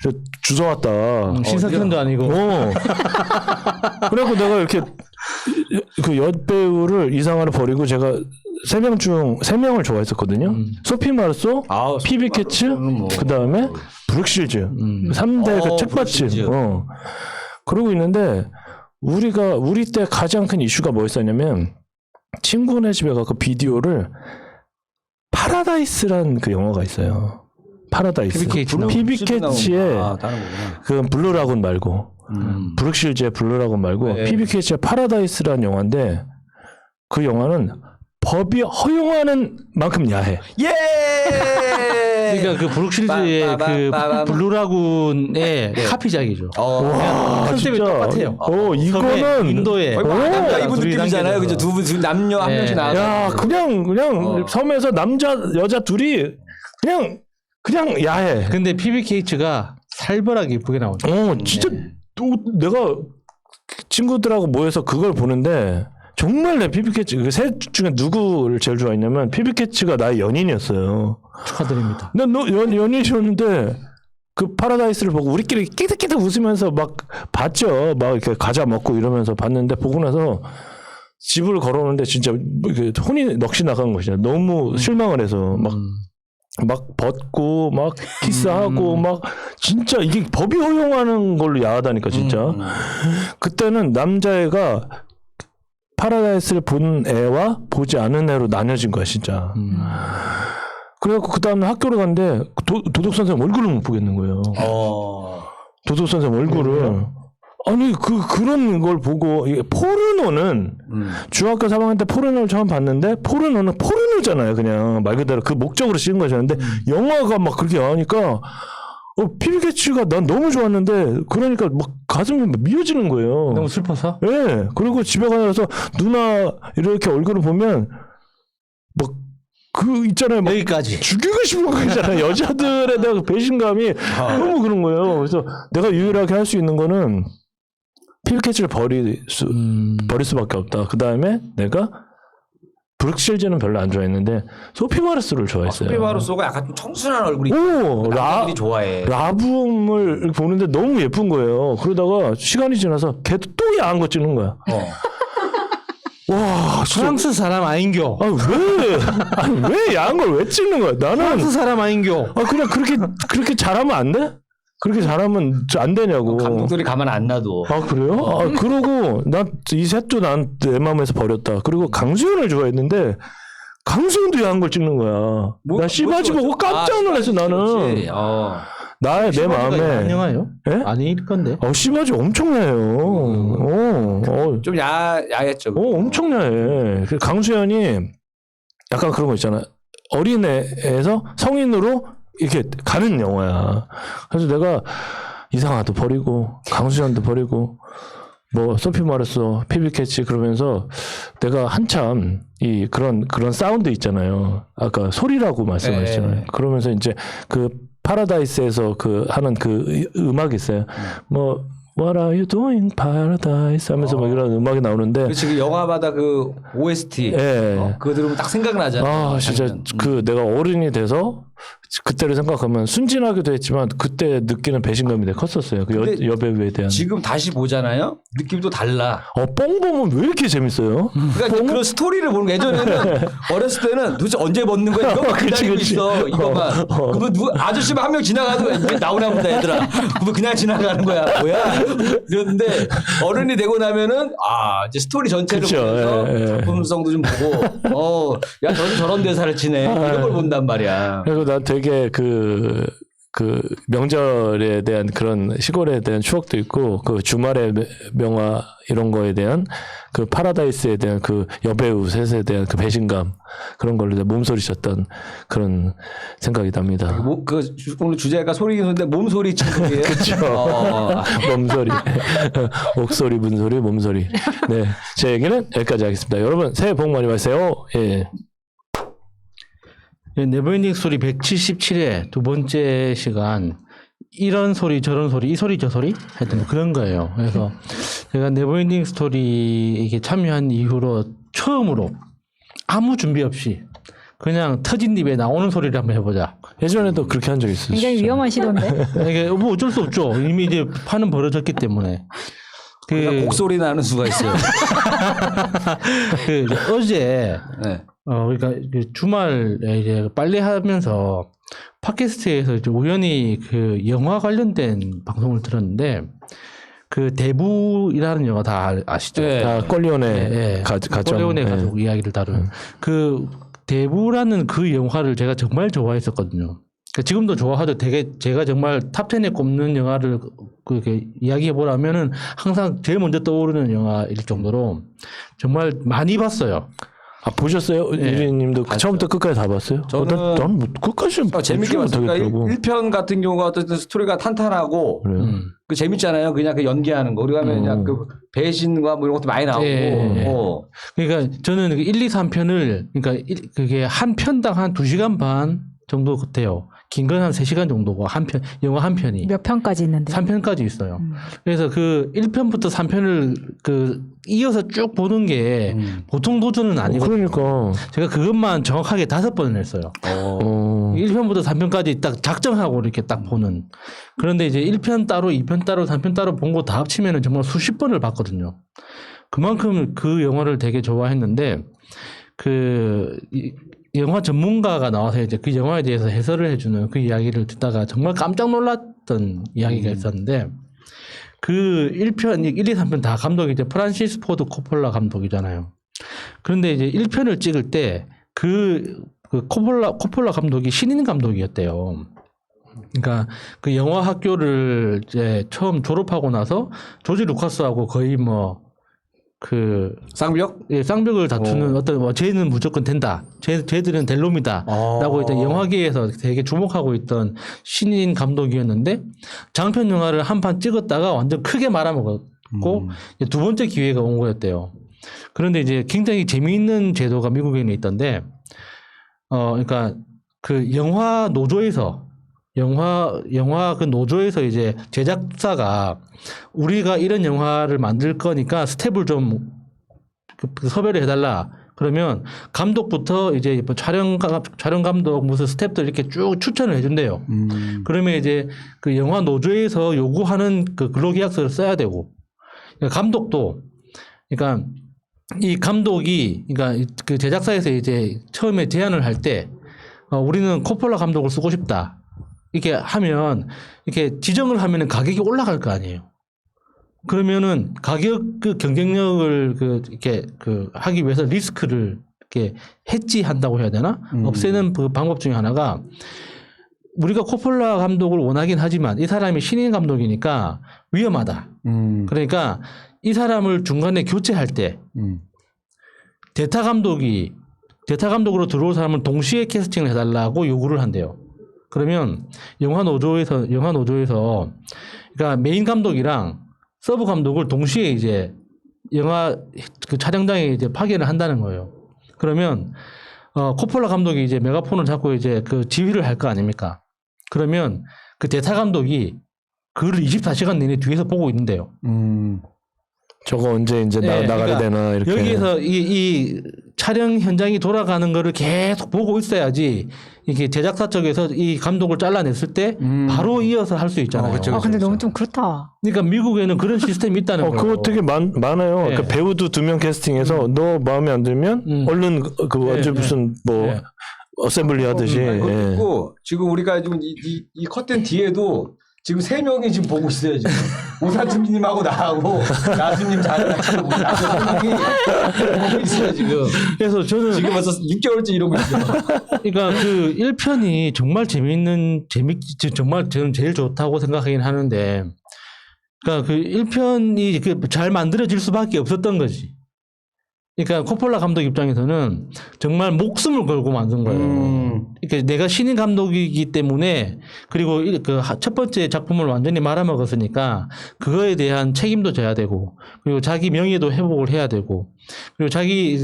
저 주워왔다. 신석현도 아니고. 그래갖고 내가 이렇게 그 여배우를 이상하를 버리고 제가 3명 중 3명을 좋아했었거든요. 소피 마르소, 피비 캐츠, 그 다음에 브룩실즈. 3대 그 책받침. 그러고 있는데 우리 때 가장 큰 이슈가 뭐였었냐면 친구네 집에 가서 비디오를 파라다이스란 그 영화가 있어요. 파라다이스. 피비 캐치의 그 블루라군 말고 브룩실즈의 블루라군 말고 네. 피비 캐치의 파라다이스란 영화인데 그 영화는 법이 허용하는 만큼 야해. 예. 그러니까 그 브룩실즈의 그 블루라군의 카피작이죠. 컨셉이 똑같아요. 이거는 인도에 남자 이분 둘이 느낌이잖아요. 남겨져서. 그죠? 두 분 남녀 한 명씩 나와. 야 그냥 섬에서 남자 여자 둘이 그냥 야해. 근데 PBKH가 살벌하게 이쁘게 나오죠. 진짜 내가 친구들하고 모여서 그걸 보는데 정말 내 피비캐치 그 셋 중에 누구를 제일 좋아했냐면 피비캐치가 나의 연인이었어요. 축하드립니다. 난 연인이었는데 그 파라다이스를 보고 우리끼리 끼득끼득 웃으면서 막 봤죠. 막 이렇게 과자 먹고 이러면서 봤는데 보고 나서 집을 걸어오는데 진짜 혼이 넋이 나간 것이야. 너무 실망을 해서 막 벗고 막 키스하고 막 진짜 이게 법이 허용하는 걸로 야하다니까 진짜. 그때는 남자애가 파라다이스를 본 애와 보지 않은 애로 나뉘어진 거야 진짜. 그래갖고 그 다음에 학교를 갔는데 도덕 선생님 얼굴을 못 보겠는 거예요. 도덕 선생님 얼굴을 아니 그런 걸 보고 이게 포르노는 중학교 3학년 때 포르노를 처음 봤는데 포르노는 포르노잖아요. 그냥 말 그대로 그 목적으로 찍은 거죠. 근데 영화가 막 그렇게 나오니까 필개치가 난 너무 좋았는데 그러니까 막 가슴이 막 미어지는 거예요. 너무 슬퍼서? 예. 그리고 집에 가서 누나 이렇게 얼굴을 보면 막 그 있잖아요. 막 여기까지. 죽이고 싶은 거 있잖아요. 여자들에 대한 배신감이 너무 그런 거예요. 그래서 내가 유일하게 할 수 있는 거는 필개치를 버릴 수밖에 없다. 그 다음에 내가 브룩실즈는 별로 안 좋아했는데 소피 마르소를 좋아했어요. 소피 마르소가 약간 좀 청순한 얼굴이 오, 남자들이 좋아해. 라붐을 보는데 너무 예쁜 거예요. 그러다가 시간이 지나서 걔도 또 야한 거 찍는 거야. 와, 진짜. 프랑스 사람 아닌교. 왜 야한 걸 왜 찍는 거야? 나는 프랑스 사람 아닌교. 그냥 그렇게 잘하면 안 돼? 그렇게 잘하면 안 되냐고. 감독들이 가만 안 놔둬. 아 그래요? 그러고 난 이 셋도 난 내 마음에서 버렸다. 그리고 강수현을 좋아했는데 강수현도 야한 걸 찍는 거야. 나 씨바지 보고 깜짝 놀랐어 나는. 내 마음에. 영화예요? 예? 아닐 건데. 씨바지 엄청 야해요. 좀 야했죠. 엄청 야해. 그 강수현이 약간 그런 거 있잖아. 어린애에서 성인으로 이렇게 가는 영화야. 그래서 내가 이상하도 버리고 강수현도 버리고 뭐 소피 마르소, 필개치 그러면서 내가 한참 이 그런 사운드 있잖아요. 아까 소리라고 말씀하셨잖아요. 그러면서 이제 그 파라다이스에서 그 하는 그 음악이 있어요. 뭐 What are you doing, Paradise? 하면서 막 이런 음악이 나오는데. 그렇지, 그 영화마다 그 OST. 예. 그거 들으면 딱 생각나잖아. 진짜 그 내가 어른이 돼서 그때를 생각하면 순진하기도 했지만 그때 느끼는 배신감이 되게 컸었어요. 그 여배우에 대한. 지금 다시 보잖아요. 느낌도 달라. 뽕 보면 왜 이렇게 재밌어요? 그러니까 그런 스토리를 보는 거 예전에는 어렸을 때는 도대체 언제 벗는 거야? 이거만 기다리고 있어. 이거만. 그러면 아저씨만 한 명 지나가도 이제 나오나 보다 얘들아. 그러면 그냥 지나가는 거야. 뭐야? 이랬는데 어른이 되고 나면은 이제 스토리 전체를 보면서 작품성도 좀 보고 야 저는 저런 대사를 치네. 이런 걸 본단 말이야. 그리고 난 되게 그 명절에 대한 그런 시골에 대한 추억도 있고 그 주말의 명화 이런 거에 대한 그 파라다이스에 대한 그 여배우 셋에 대한 그 배신감 그런 걸로 몸소리쳤던 그런 생각이 납니다. 오늘 주제가 소리긴 한데 몸소리 친 소리예요. 그렇죠. 몸소리, 목소리, 문소리, 몸소리. 네, 제 얘기는 여기까지 하겠습니다. 여러분 새해 복 많이 받으세요. 예. 네버엔딩 스토리 177회 두 번째 시간 이런 소리 저런 소리 이 소리 저 소리 하여튼 그런 거예요. 그래서 제가 네버엔딩 스토리 이게 참여한 이후로 처음으로 아무 준비 없이 그냥 터진 입에 나오는 소리를 한번 해보자. 예전에도 그렇게 한 적 있었어요. 굉장히 위험한 시도인데. 이게 뭐 어쩔 수 없죠. 이미 이제 판은 벌어졌기 때문에. 곡소리 나는 수가 있어요. 어제 네. 그러니까 주말에 이제 빨래하면서 팟캐스트에서 이제 우연히 그 영화 관련된 방송을 들었는데 그 대부이라는 영화 다 아시죠? 네. 꼴리온의 가정. 꼴리온의 가족 이야기를 다룬 그 대부라는 그 영화를 제가 정말 좋아했었거든요. 그러니까 지금도 좋아하죠. 되게 제가 정말 탑10에 꼽는 영화를 그렇게 이야기해 보라면은 항상 제일 먼저 떠오르는 영화일 정도로 정말 많이 봤어요. 보셨어요? 유리님도 처음부터 끝까지 다 봤어요? 저는 난 뭐 끝까지 재밌게 봤으니까 1편 같은 경우가 어쨌든 스토리가 탄탄하고 그 재밌잖아요. 그냥 그 연기하는 거. 그리고 하면 그냥 그 배신과 뭐 이런 것도 많이 나오고. 그러니까 저는 1, 2, 3편을 그러니까 그게 한 편당 한 2시간 반 정도 같아요. 긴 건 한 3시간 정도고 영화 한 편이. 몇 편까지 있는데? 3편까지 있어요. 그래서 그 1편부터 3편을 그 이어서 쭉 보는 게 보통 도전은 아니거든요. 그러니까. 제가 그것만 정확하게 5번을 했어요. 1편부터 3편까지 딱 작정하고 이렇게 딱 보는. 그런데 이제 1편 따로, 2편 따로, 3편 따로 본 거 다 합치면은 정말 수십 번을 봤거든요. 그만큼 그 영화를 되게 좋아했는데 영화 전문가가 나와서 이제 그 영화에 대해서 해설을 해주는 그 이야기를 듣다가 정말 깜짝 놀랐던 이야기가 있었는데 그 1편, 1, 2, 3편 다 감독이 이제 프란시스 포드 코폴라 감독이잖아요. 그런데 이제 1편을 찍을 때 그 코폴라 감독이 신인 감독이었대요. 그러니까 그 영화 학교를 이제 처음 졸업하고 나서 조지 루카스하고 거의 뭐 그 쌍벽? 예, 쌍벽을 다투는 어떤 뭐 쟤는 무조건 된다. 쟤들은 될 놈이다라고 일단 영화계에서 되게 주목하고 있던 신인 감독이었는데 장편 영화를 한 판 찍었다가 완전 크게 말아먹었고 이제 두 번째 기회가 온 거였대요. 그런데 이제 굉장히 재미있는 제도가 미국에는 있던데 그러니까 그 영화 노조에서 영화 그 노조에서 이제 제작사가 우리가 이런 영화를 만들 거니까 스텝을 좀 그 섭외를 해달라. 그러면 감독부터 이제 뭐 촬영 감독 무슨 스텝들 이렇게 쭉 추천을 해준대요. 그러면 이제 그 영화 노조에서 요구하는 그 근로계약서를 써야 되고 그러니까 감독도 그러니까 이 감독이 그러니까 그 제작사에서 이제 처음에 제안을 할 때 우리는 코폴라 감독을 쓰고 싶다. 이렇게 하면 이렇게 지정을 하면은 가격이 올라갈 거 아니에요. 그러면은 가격 그 경쟁력을 이렇게 하기 위해서 리스크를 이렇게 해지한다고 해야 되나? 없애는 그 방법 중에 하나가 우리가 코폴라 감독을 원하긴 하지만 이 사람이 신인 감독이니까 위험하다. 그러니까 이 사람을 중간에 교체할 때 대타 감독으로 들어올 사람을 동시에 캐스팅을 해달라고 요구를 한대요. 그러면 영화 노조에서 그러니까 메인 감독이랑 서브 감독을 동시에 이제 영화 그 촬영장에 이제 파견을 한다는 거예요. 그러면 코폴라 감독이 이제 메가폰을 잡고 이제 그 지휘를 할 거 아닙니까? 그러면 그 대타 감독이 그를 24시간 내내 뒤에서 보고 있는데요. 저거 언제 이제 네, 나가야 그러니까 되나 이렇게. 여기에서 이 촬영 현장이 돌아가는 거를 계속 보고 있어야지 이게 제작사 쪽에서 이 감독을 잘라냈을 때 바로 이어서 할 수 있잖아요. 그쵸, 근데 너무 좀 그렇다. 그러니까 미국에는 그런 시스템이 있다는 거예요. 그거 되게 많아요. 네. 그 배우도 2명 캐스팅해서 너 마음에 안 들면 얼른 그 완전 무슨 뭐 네. 어셈블리 하듯이. 그것도 예. 있고 지금 우리가 지금 이 커튼 뒤에도 지금 3명이 지금 보고 있어요. 지금 오사춘님하고 나하고 나수님 자리하고 나수님이 보고 있어요 지금. 그래서 저는 지금 벌써 6개월째 이러고 있어요. 그러니까 그 1편이 정말 정말 저는 제일 좋다고 생각하긴 하는데 그러니까 그 1편이 잘 만들어질 수밖에 없었던 거지. 그러니까 코폴라 감독 입장에서는 정말 목숨을 걸고 만든 거예요. 그러니까 내가 신인 감독이기 때문에 그리고 그 첫 번째 작품을 완전히 말아먹었으니까 그거에 대한 책임도 져야 되고 그리고 자기 명예도 회복을 해야 되고 그리고 자기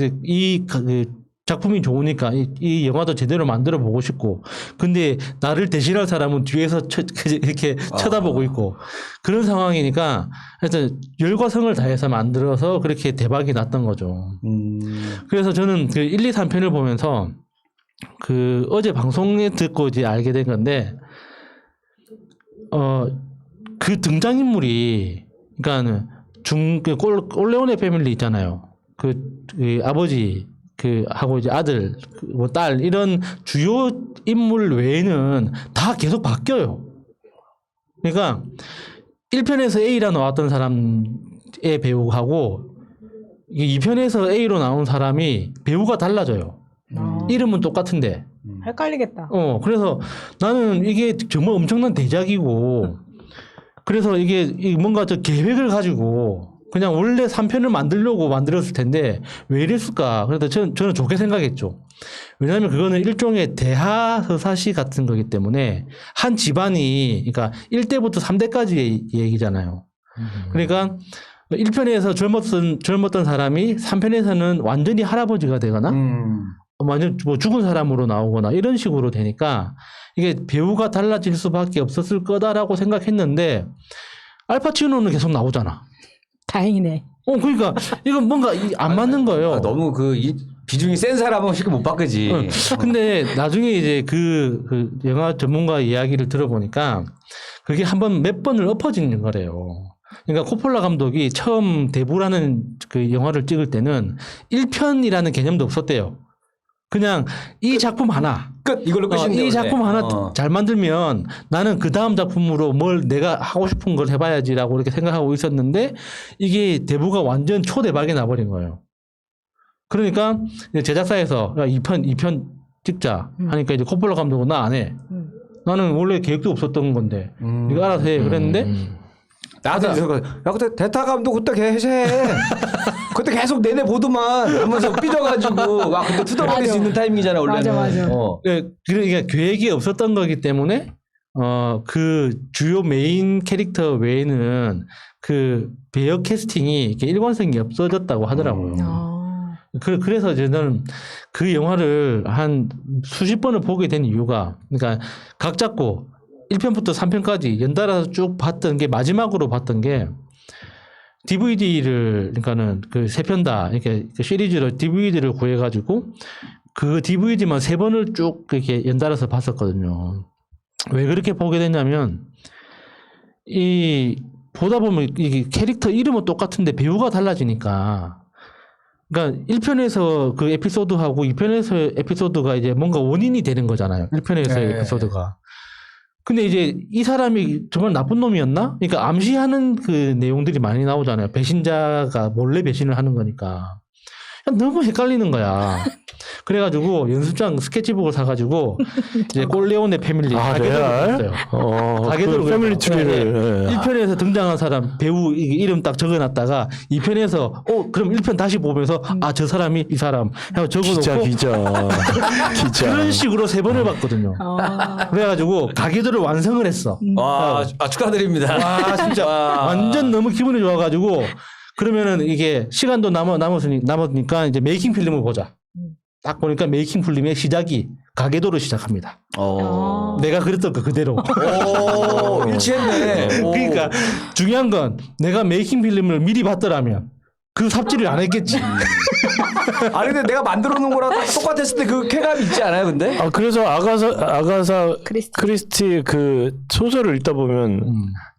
그 작품이 좋으니까 이 영화도 제대로 만들어 보고 싶고 근데 나를 대신할 사람은 뒤에서 이렇게 쳐다보고 있고 그런 상황이니까 하여튼 열과 성을 다해서 만들어서 그렇게 대박이 났던 거죠. 그래서 저는 그 1, 2, 3편을 보면서 그 어제 방송에 듣고 이제 알게 된 건데 그 등장인물이 그러니까 그 콜레오네 패밀리 있잖아요. 그 아버지 하고 이제 아들, 뭐 딸 이런 주요 인물 외에는 다 계속 바뀌어요. 그러니까 1편에서 A라 나왔던 사람의 배우하고 2편에서 A로 나온 사람이 배우가 달라져요. 이름은 똑같은데. 헷갈리겠다. 그래서 나는 이게 정말 엄청난 대작이고 그래서 이게 뭔가 저 계획을 가지고 그냥 원래 3편을 만들려고 만들었을 텐데 왜 이랬을까? 그래서 저는 좋게 생각했죠. 왜냐하면 그거는 일종의 대하서사시 같은 거기 때문에 한 집안이 그러니까 1대부터 3대까지의 얘기잖아요. 그러니까 1편에서 젊었던 사람이 3편에서는 완전히 할아버지가 되거나 완전 뭐 죽은 사람으로 나오거나 이런 식으로 되니까 이게 배우가 달라질 수밖에 없었을 거다라고 생각했는데 알파치노는 계속 나오잖아. 다행이네. 그러니까 이건 뭔가 안 맞는 거예요. 너무 비중이 센 사람은 쉽게 못 바꾸지. 근데 나중에 이제 그 영화 전문가 이야기를 들어보니까 그게 몇 번을 엎어지는 거래요. 그러니까 코폴라 감독이 처음 데뷔라는 그 영화를 찍을 때는 1편이라는 개념도 없었대요. 그냥 이 작품 하나. 끝! 이걸로 끝인데. 이 작품 하나 잘 만들면 나는 그 다음 작품으로 뭘 내가 하고 싶은 걸 해봐야지라고 이렇게 생각하고 있었는데 이게 데뷔가 완전 초대박이 나버린 거예요. 그러니까 제작사에서 2편 찍자 하니까 이제 코폴라 감독은 나 안 해. 나는 원래 계획도 없었던 건데 네가 알아서 해 그랬는데 나도 그래서 야 그때 대타 감독 그때 계속 해. 그때 계속 내내 보더만 하면서 삐져가지고 막 근데 투덜거릴 수 있는 타이밍이잖아 원래는. 맞아. 그러니까 계획이 없었던 거기 때문에 그 주요 메인 캐릭터 외에는 그 배역 캐스팅이 이렇게 일관성이 없어졌다고 하더라고요. 그래서 저는 그 영화를 한 수십 번을 보게 된 이유가 그러니까 각 잡고 1편부터 3편까지 연달아서 쭉 봤던 게 마지막으로 봤던 게 DVD를 그러니까는 그 세 편 다 이렇게 그 시리즈로 DVD를 구해가지고 그 DVD만 3번을 쭉 이렇게 연달아서 봤었거든요. 왜 그렇게 보게 됐냐면 이 보다 보면 이게 캐릭터 이름은 똑같은데 배우가 달라지니까 그러니까 1편에서 그 에피소드하고 2편에서 에피소드가 이제 뭔가 원인이 되는 거잖아요. 1편에서의 에피소드가. 근데 이제 이 사람이 정말 나쁜 놈이었나? 그러니까 암시하는 그 내용들이 많이 나오잖아요. 배신자가 몰래 배신을 하는 거니까. 너무 헷갈리는 거야. 그래가지고 연습장 스케치북을 사가지고 이제 꼴레오네 패밀리 가게도를 봤어요. 가게도를 그 패밀리 트리를 1편에서 등장한 사람 배우 이름 딱 적어놨다가 2편에서 그럼 1편 다시 보면서 저 사람이 이 사람 하고 적어놓고 기자 그런 식으로 3번을 봤거든요. 그래가지고 가게도를 완성을 했어. 와 축하드립니다. 와 진짜 완전 너무 기분이 좋아가지고 그러면은 이게 시간도 남았으니까 이제 메이킹 필름을 보자. 딱 보니까 메이킹 필름의 시작이 가게도로 시작합니다. 내가 그랬던 거 그대로. 일치했네. 그러니까 중요한 건 내가 메이킹 필름을 미리 봤더라면 그 삽질을 안 했겠지. 아니 근데 내가 만들어 놓은 거랑 똑같았을 때 그 쾌감이 있지 않아요 근데? 그래서 아가사 크리스티. 크리스티 그 소설을 읽다 보면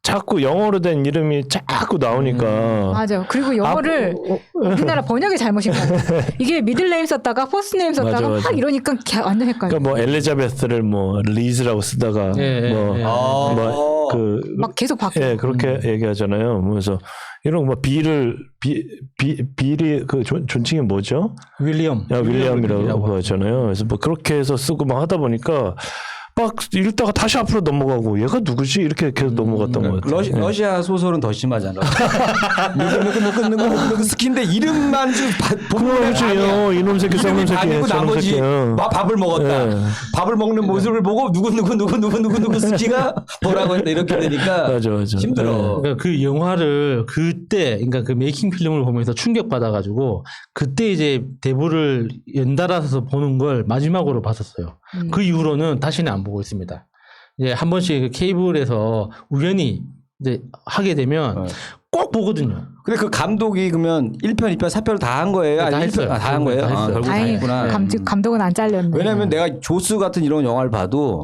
자꾸 영어로 된 이름이 자꾸 나오니까 맞아. 그리고 영어를 우리나라 번역의 잘못인 것 같아. 이게 미들네임 썼다가 퍼스트네임 썼다가 맞아. 막 이러니까 완전 헷갈려. 그러니까 뭐 엘리자베스를 뭐 리즈라고 쓰다가 막 계속 바뀌어. 그렇게 얘기하잖아요. 그래서 이런 거 뭐 빌이 그 존칭이 뭐죠? 윌리엄이라고 하잖아요. 그래서 뭐 그렇게 해서 쓰고 막 하다 보니까 막 읽다가 다시 앞으로 넘어가고 얘가 누구지 이렇게 계속 넘어갔던 것 같아요. 러시아 소설은 더 심하잖아. 누구 스킨데 이름만 좀 보면 이놈 새끼 쌍놈 새끼 아니고 저놈 나머지 새끼 밥을 먹었다. 밥을 먹는 모습을 보고 누구 스키가 뭐라고 했다 이렇게 되니까 맞아. 힘들어. 그러니까 그 영화를 그때 그러니까 그 메이킹 필름을 보면서 충격 받아가지고 그때 이제 대부를 연달아서 보는 걸 마지막으로 봤었어요. 그 이후로는 다시는 안 보고 있습니다. 이제 한 번씩 그 케이블에서 우연히 이제 하게 되면 꼭 보거든요. 근데 그 감독이 그러면 1편, 2편, 4편을 다 한 거예요? 다 했어요. 다 한 거예요? 다 했어요. 결국 다 다행히 했구나. 감독은 안 잘렸네. 왜냐면 내가 조스 같은 이런 영화를 봐도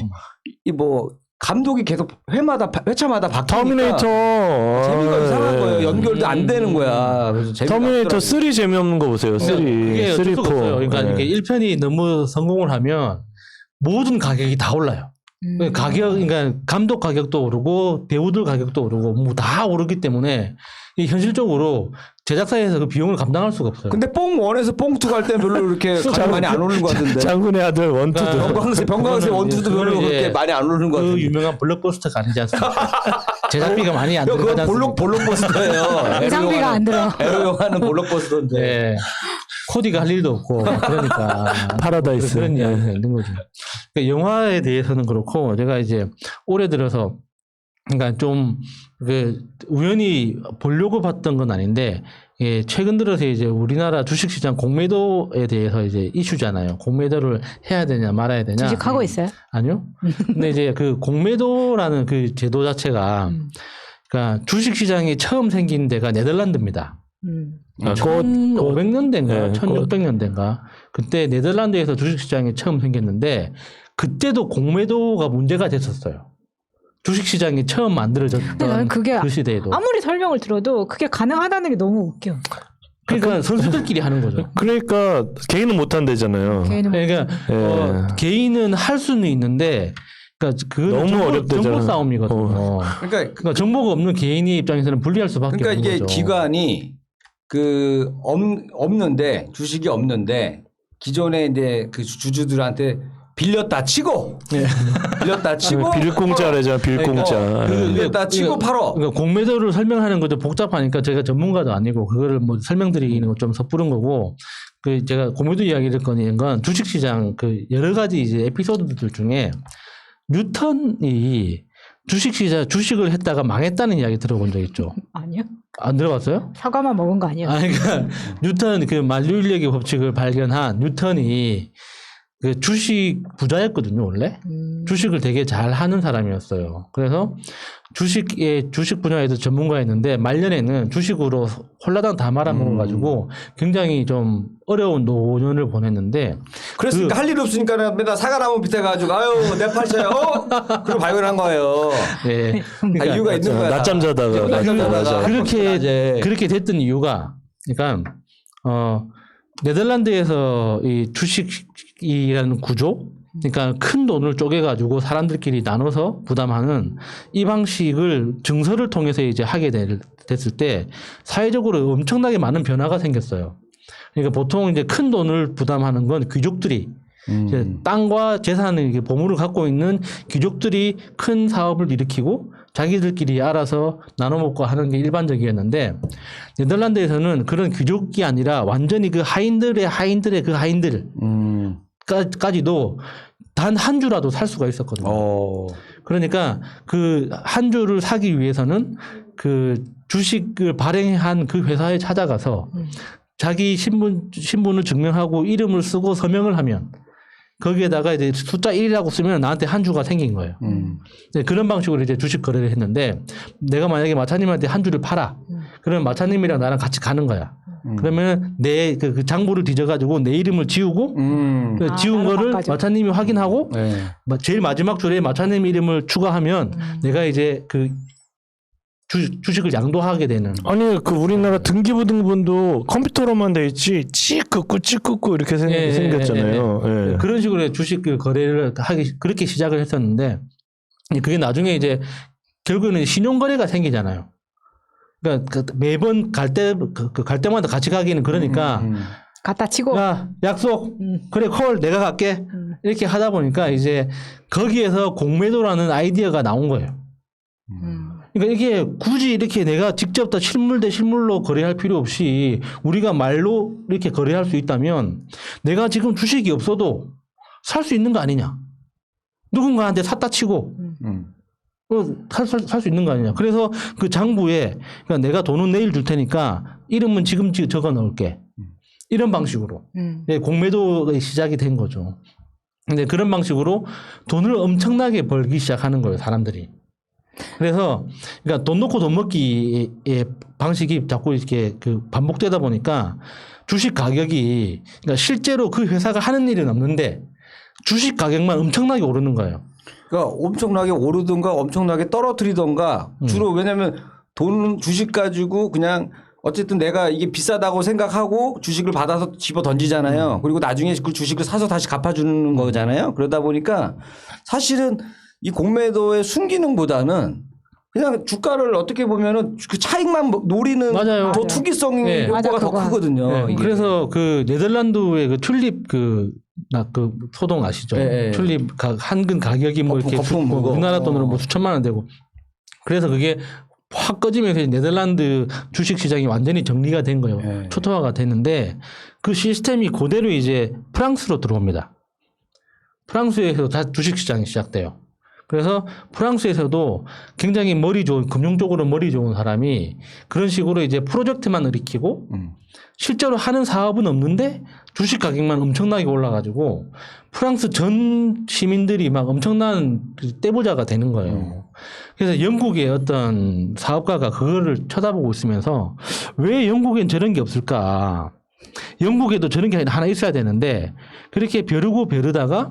이 뭐 감독이 계속 회차마다 바뀌니까 터미네이터 재미가 이상한 거예요. 연결도 안 되는 거야. 그래서 재미가 터미네이터 없더라고요. 3 재미없는 거 보세요. 3, 그게 3, 어쩔 4. 수가 없어요. 그러니까 이게 1편이 너무 성공을 하면 모든 가격이 다 올라요. 그러니까 감독 가격도 오르고 배우들 가격도 오르고 뭐 다 오르기 때문에 이 현실적으로 제작사에서 그 비용을 감당할 수가 없어요. 근데 뽕 1에서 뽕 2 갈 때 별로 그렇게 가격 많이 안 오르는 것 같은데. 장군의 아들 원투도 병광세 1, 2도 별로 그거는 그렇게 이제 많이 안 오르는 것 그 같은데. 유명한 블록버스터가 아니지 않습니까? 제작비가 많이 안 들어가지 그거 않습니까? 볼록버스터예요. 예상비가 안 들어. 에로 영화는 볼록버스터인데. 네. 코디가 할 일도 없고 그러니까 파라다이스. 그런 이야기가 있는 거죠. 그러니까 영화에 대해서는 그렇고 제가 이제 올해 들어서 그러니까 좀 그 우연히 보려고 봤던 건 아닌데 최근 들어서 이제 우리나라 주식시장 공매도에 대해서 이제 이슈잖아요. 공매도를 해야 되냐 말아야 되냐. 주식하고 있어요? 아니요. 근데 이제 그 공매도라는 그 제도 자체가 그러니까 주식시장이 처음 생긴 데가 네덜란드입니다. 1500년대인가 네, 1600년대인가 그때 네덜란드에서 주식시장이 처음 생겼는데 그때도 공매도가 문제가 됐었어요. 주식시장이 처음 근데 나는 만들어졌던 그게 그 시대에도. 아무리 설명을 들어도 그게 가능하다는 게 너무 웃겨. 그러니까 선수들끼리 하는 거죠. 그러니까 개인은 못 한대잖아요. 개인은 그러니까 개인은 할 수는 있는데 그러니까 그 너무 어렵대잖아요. 정보 싸움이거든요. 그러니까 정보가 없는 개인의 입장에서는 불리할 수밖에 그러니까 없는 이게 거죠. 기관이 없는데 주식이 없는데 기존에 이제 그 주주들한테 빌렸다 치고 예. 빌렸다 치고 빌공짜래잖아, 빌공짜. 빌렸다 치고 팔어. 그러니까 공매도를 설명하는 것도 복잡하니까 제가 전문가도 아니고 그거를 뭐 설명드리기는 좀 섣부른 거고 그 제가 공매도 이야기를 꺼내는 건 주식시장 그 여러 가지 이제 에피소드들 중에 뉴턴이 주식을 했다가 망했다는 이야기 들어본 적 있죠? 아니요. 안 들어봤어요? 사과만 먹은 거 아니에요? 그러니까 뉴턴 그 만류인력의 법칙을 발견한 뉴턴이 그 주식 부자였거든요, 원래. 주식을 되게 잘 하는 사람이었어요. 그래서 주식 분야에서 전문가였는데 말년에는 주식으로 홀라당 다 말아먹어가지고 굉장히 좀 어려운 노년을 보냈는데 그랬으니까 할 일 없으니까 맨날 사과나무 밑에 가지고 아유 내 팔자요. 그리고 발견한 거예요. 예. 다 이유가 있는 거야. 낮잠 자다가. 낮잠 자다가 그렇게 됐던 이유가 그러니까 네덜란드에서 이 주식이라는 구조, 그러니까 큰 돈을 쪼개가지고 사람들끼리 나눠서 부담하는 이 방식을 증서를 통해서 이제 하게 됐을 때 사회적으로 엄청나게 많은 변화가 생겼어요. 그러니까 보통 이제 큰 돈을 부담하는 건 귀족들이 이제 땅과 재산을 이렇게 보물을 갖고 있는 귀족들이 큰 사업을 일으키고 자기들끼리 알아서 나눠 먹고 하는 게 일반적이었는데 네덜란드에서는 그런 귀족이 아니라 완전히 그 하인들의 그 하인들까지도 단 한 주라도 살 수가 있었거든요. 그러니까 그 한 주를 사기 위해서는 그 주식을 발행한 그 회사에 찾아가서 자기 신분을 증명하고 이름을 쓰고 서명을 하면 거기에다가 이제 숫자 1이라고 쓰면 나한테 한 주가 생긴 거예요. 네, 그런 방식으로 이제 주식 거래를 했는데 내가 만약에 마차님한테 한 주를 팔아. 그러면 마차님이랑 나랑 같이 가는 거야. 그러면 내 그 장부를 뒤져가지고 내 이름을 지우고 그 지운 거를 바꿔줘. 마차님이 확인하고 네. 제일 마지막 줄에 마차님 이름을 추가하면 내가 이제 그 주식을 양도하게 되는. 아니 그 우리나라 등기부등본도 컴퓨터로만 돼 있지 찍 긋고 이렇게 생겼잖아요. 예. 그런 식으로 주식 그 거래를 그렇게 시작을 했었는데 그게 나중에 이제 결국에는 신용거래가 생기잖아요. 그러니까 매번 갈 때마다 같이 가기는 그러니까 갖다 치고. 야 약속 그래 콜 내가 갈게 이렇게 하다 보니까 이제 거기에서 공매도라는 아이디어가 나온 거예요. 그러니까 이게 굳이 이렇게 내가 직접 다 실물 대 실물로 거래할 필요 없이 우리가 말로 이렇게 거래할 수 있다면 내가 지금 주식이 없어도 살 수 있는 거 아니냐. 누군가한테 샀다 치고 살 수 있는 거 아니냐. 그래서 그 장부에 그러니까 내가 돈은 내일 줄 테니까 이름은 지금 적어 넣을게. 이런 방식으로 공매도가 시작이 된 거죠. 근데 그런 방식으로 돈을 엄청나게 벌기 시작하는 거예요, 사람들이. 그래서 그러니까 돈 놓고 돈 먹기의 방식이 자꾸 이렇게 그 반복되다 보니까 주식 가격이 그러니까 실제로 그 회사가 하는 일은 없는데 주식 가격만 엄청나게 오르는 거예요. 그러니까 엄청나게 오르든가 엄청나게 떨어뜨리든가 주로 왜냐면 돈 주식 가지고 그냥 어쨌든 내가 이게 비싸다고 생각하고 주식을 받아서 집어 던지잖아요. 그리고 나중에 그 주식을 사서 다시 갚아주는 거잖아요. 그러다 보니까 사실은 이 공매도의 순기능보다는 그냥 주가를 어떻게 보면은 그 차익만 노리는 맞아요. 더 투기성 네. 효과가 더 맞아, 크거든요. 네. 이게. 그래서 그 네덜란드의 그 튤립 그 소동 아시죠? 네. 튤립 한근 가격이 뭐 이렇게 거품 물고. 우리나라 돈으로 뭐 수천만 원 되고 그래서 그게 확 꺼지면서 네덜란드 주식 시장이 완전히 정리가 된 거예요. 네. 초토화가 됐는데 그 시스템이 그대로 이제 프랑스로 들어옵니다. 프랑스에서 다 주식 시장이 시작돼요. 그래서 프랑스에서도 굉장히 금융적으로 머리 좋은 사람이 그런 식으로 이제 프로젝트만 일으키고 실제로 하는 사업은 없는데 주식 가격만 엄청나게 올라가지고 프랑스 전 시민들이 막 엄청난 떼부자가 되는 거예요. 그래서 영국의 어떤 사업가가 그거를 쳐다보고 있으면서 왜 영국엔 저런 게 없을까? 영국에도 저런 게 하나 있어야 되는데 그렇게 벼르다가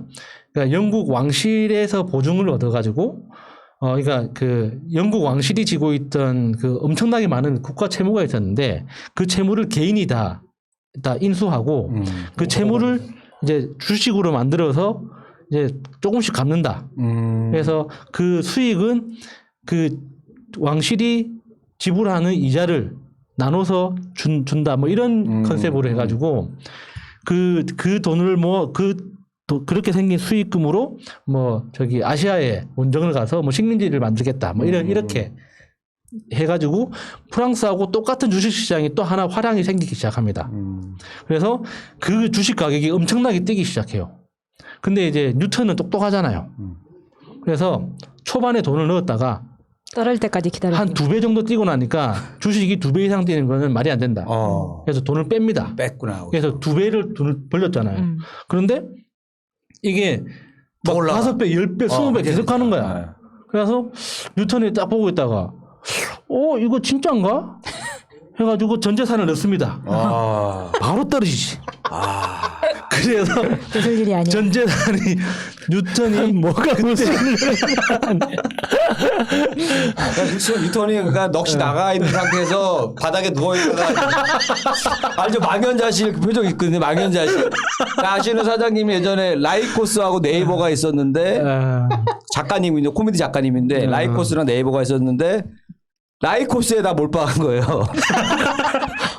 그러니까 영국 왕실에서 보증을 얻어가지고 그러니까 그 영국 왕실이 지고 있던 그 엄청나게 많은 국가 채무가 있었는데 그 채무를 개인이 다 인수하고 그 채무를 이제 주식으로 만들어서 이제 조금씩 갚는다. 그래서 그 수익은 그 왕실이 지불하는 이자를 나눠서 준다. 뭐 이런 컨셉으로 해가지고 그 돈을 그 또 그렇게 생긴 수익금으로 뭐 저기 아시아에 원정을 가서 뭐 식민지를 만들겠다 뭐 이렇게 해가지고 프랑스하고 똑같은 주식시장이 또 하나 화랑이 생기기 시작합니다. 그래서 그 주식 가격이 엄청나게 뛰기 시작해요. 근데 이제 뉴턴은 똑똑하잖아요. 그래서 초반에 돈을 넣었다가 떨어질 때까지 기다려. 한 2배 정도 뛰고 나니까 주식이 2배 이상 뛰는 거는 말이 안 된다. 그래서 돈을 뺍니다. 뺐구나. 그래서 2배를 돈을 벌렸잖아요. 그런데 이게 막 올라가. 5배, 10배, 20배 계속 가는 거야. 네. 그래서 뉴턴이 딱 보고 있다가 이거 진짜인가? 해가지고 전 재산을 넣습니다. 바로 떨어지지. 그래서 웃을 일이 아니야. 전 재산이 뉴턴이 뭐가 무슨 뉴턴이 그러니까 넋이 나가 있는 상태에서 바닥에 누워 있다가 알죠? 망연자실 그 표정 있거든요. 망연자실. 아시는 사장님이 예전에 라이코스하고 네이버가 있었는데 작가님인데 코미디 작가님인데 라이코스랑 네이버가 있었는데 라이코스에다 몰빵한 거예요.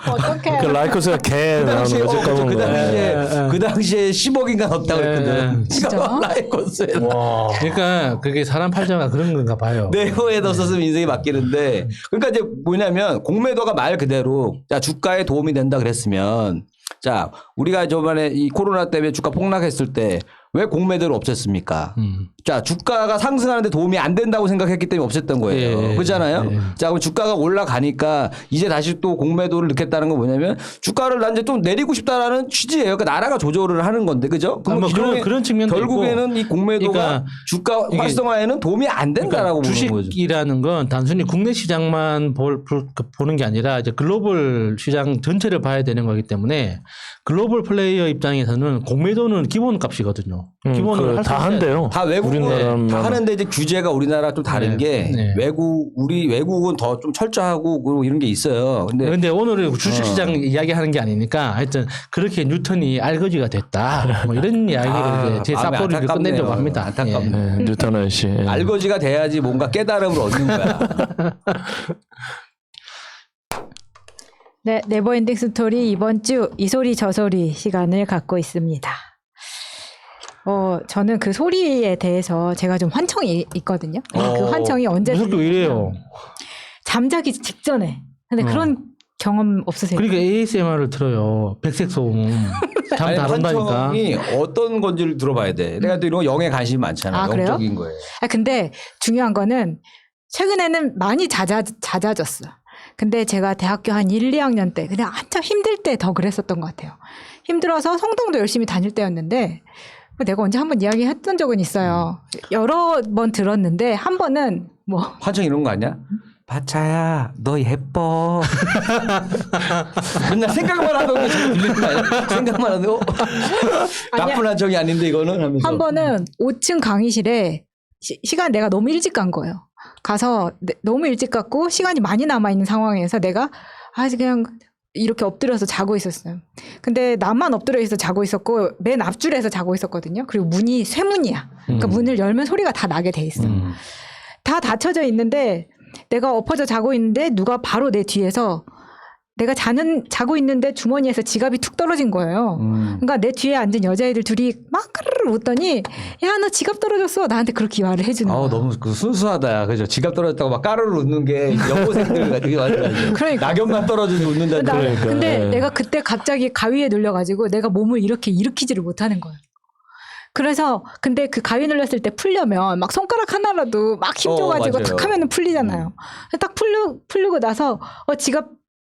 어떡해. 그 라이코스가 개 나오는 거지 검은 그 거. 당시에 그 당시에 10억인가 넣었다고 그랬거든. 진짜? 라이코스에. 그러니까 그게 사람 팔자가 그런 건가 봐요. 네이버에 넣었으면 인생이 바뀌는데 그러니까 이제 뭐냐면 공매도가 말 그대로 자 주가에 도움이 된다 그랬으면 자 우리가 저번에 이 코로나 때문에 주가 폭락했을 때 왜 공매도를 없앴습니까? 자 주가가 상승하는데 도움이 안 된다고 생각했기 때문에 없앴던 거예요. 예, 그렇잖아요. 예. 자 그럼 주가가 올라가니까 이제 다시 또 공매도를 넣겠다는 건 뭐냐면 주가를 난 이제 좀 내리고 싶다라는 취지예요. 그러니까 나라가 조절을 하는 건데 그죠? 그럼 뭐 기존에 그런 측면도 결국에는 있고. 이 공매도가 그러니까 주가 이게 활성화에는 도움이 안 된다라고 보는 거죠. 주식이라는 건 단순히 국내 시장만 보는 게 아니라 이제 글로벌 시장 전체를 봐야 되는 거기 때문에 글로벌 플레이어 입장에서는 공매도는 기본값이거든요. 기본으로 할 수 다 있어야 한대요. 다 외국은 우리나라만. 다 하는데 이제 규제가 우리나라 좀 다른 네. 게 네. 외국은 더 좀 철저하고 그리고 이런 게 있어요. 근데 오늘은 주식시장 이야기하는 게 아니니까 하여튼 그렇게 뉴턴이 알거지가 됐다. 뭐 이런 이야기를 이제 제 마음이 쌉소리를 안타깝네요. 끝내려고 합니다. 안타깝네. 네, 뉴턴 아저씨. 알거지가 돼야지 뭔가 깨달음을 얻는 거야. 네, 네버엔딩 스토리 이번 주 이 소리 저 소리 시간을 갖고 있습니다. 저는 그 소리에 대해서 제가 좀 환청이 있거든요. 그 환청이 언제 무섭게 왜 이래요? 잠자기 직전에. 근데 그런 경험 없으세요? 그러니까 ASMR을 틀어요. 백색 소음. 잠 아니, 잘 온다니까. 환청이 어떤 건지를 들어봐야 돼. 내가 또 이런 거 영에 관심이 많잖아. 아, 그래요? 영적인 거에. 근데 중요한 거는 최근에는 많이 잦아졌어. 근데 제가 대학교 한 1, 2학년 때 그냥 한참 힘들 때 더 그랬었던 것 같아요. 힘들어서 성동도 열심히 다닐 때였는데 내가 언제 한번 이야기했던 적은 있어요. 여러 번 들었는데 한 번은 뭐 환청 이런 거 아니야? 바차야, 너 예뻐. 맨날 생각만 하던 게 지금 들리는 거 아니야? 생각만 하던 나쁜 환청이 아닌데 이거는 하면서. 한 번은 5층 강의실에 시간 내가 너무 일찍 간 거예요. 가서 너무 일찍 갔고 시간이 많이 남아있는 상황에서 내가 그냥 이렇게 엎드려서 자고 있었어요. 근데 나만 엎드려 있어 자고 있었고 맨 앞줄에서 자고 있었거든요. 그리고 문이 쇠문이야. 그러니까 문을 열면 소리가 다 나게 돼 있어. 다 닫혀져 있는데 내가 엎어져 자고 있는데 누가 바로 내 뒤에서 내가 자고 있는데 주머니에서 지갑이 툭 떨어진 거예요. 그러니까 내 뒤에 앉은 여자애들 둘이 막 까르르 웃더니 야, 너 지갑 떨어졌어. 나한테 그렇게 말을 해주는 거야. 너무 순수하다. 그죠? 지갑 떨어졌다고 막 까르르 웃는 게 여고생들 같은 게 그러니까. 낙엽만 떨어져서 웃는다는 그러니까. 근데 내가 그때 갑자기 가위에 눌려가지고 내가 몸을 이렇게 일으키지를 못하는 거예요. 그래서 근데 그 가위 눌렸을 때 풀려면 막 손가락 하나라도 막 힘줘가지고 맞아요. 탁 하면은 풀리잖아요. 딱 풀리고 나서 지갑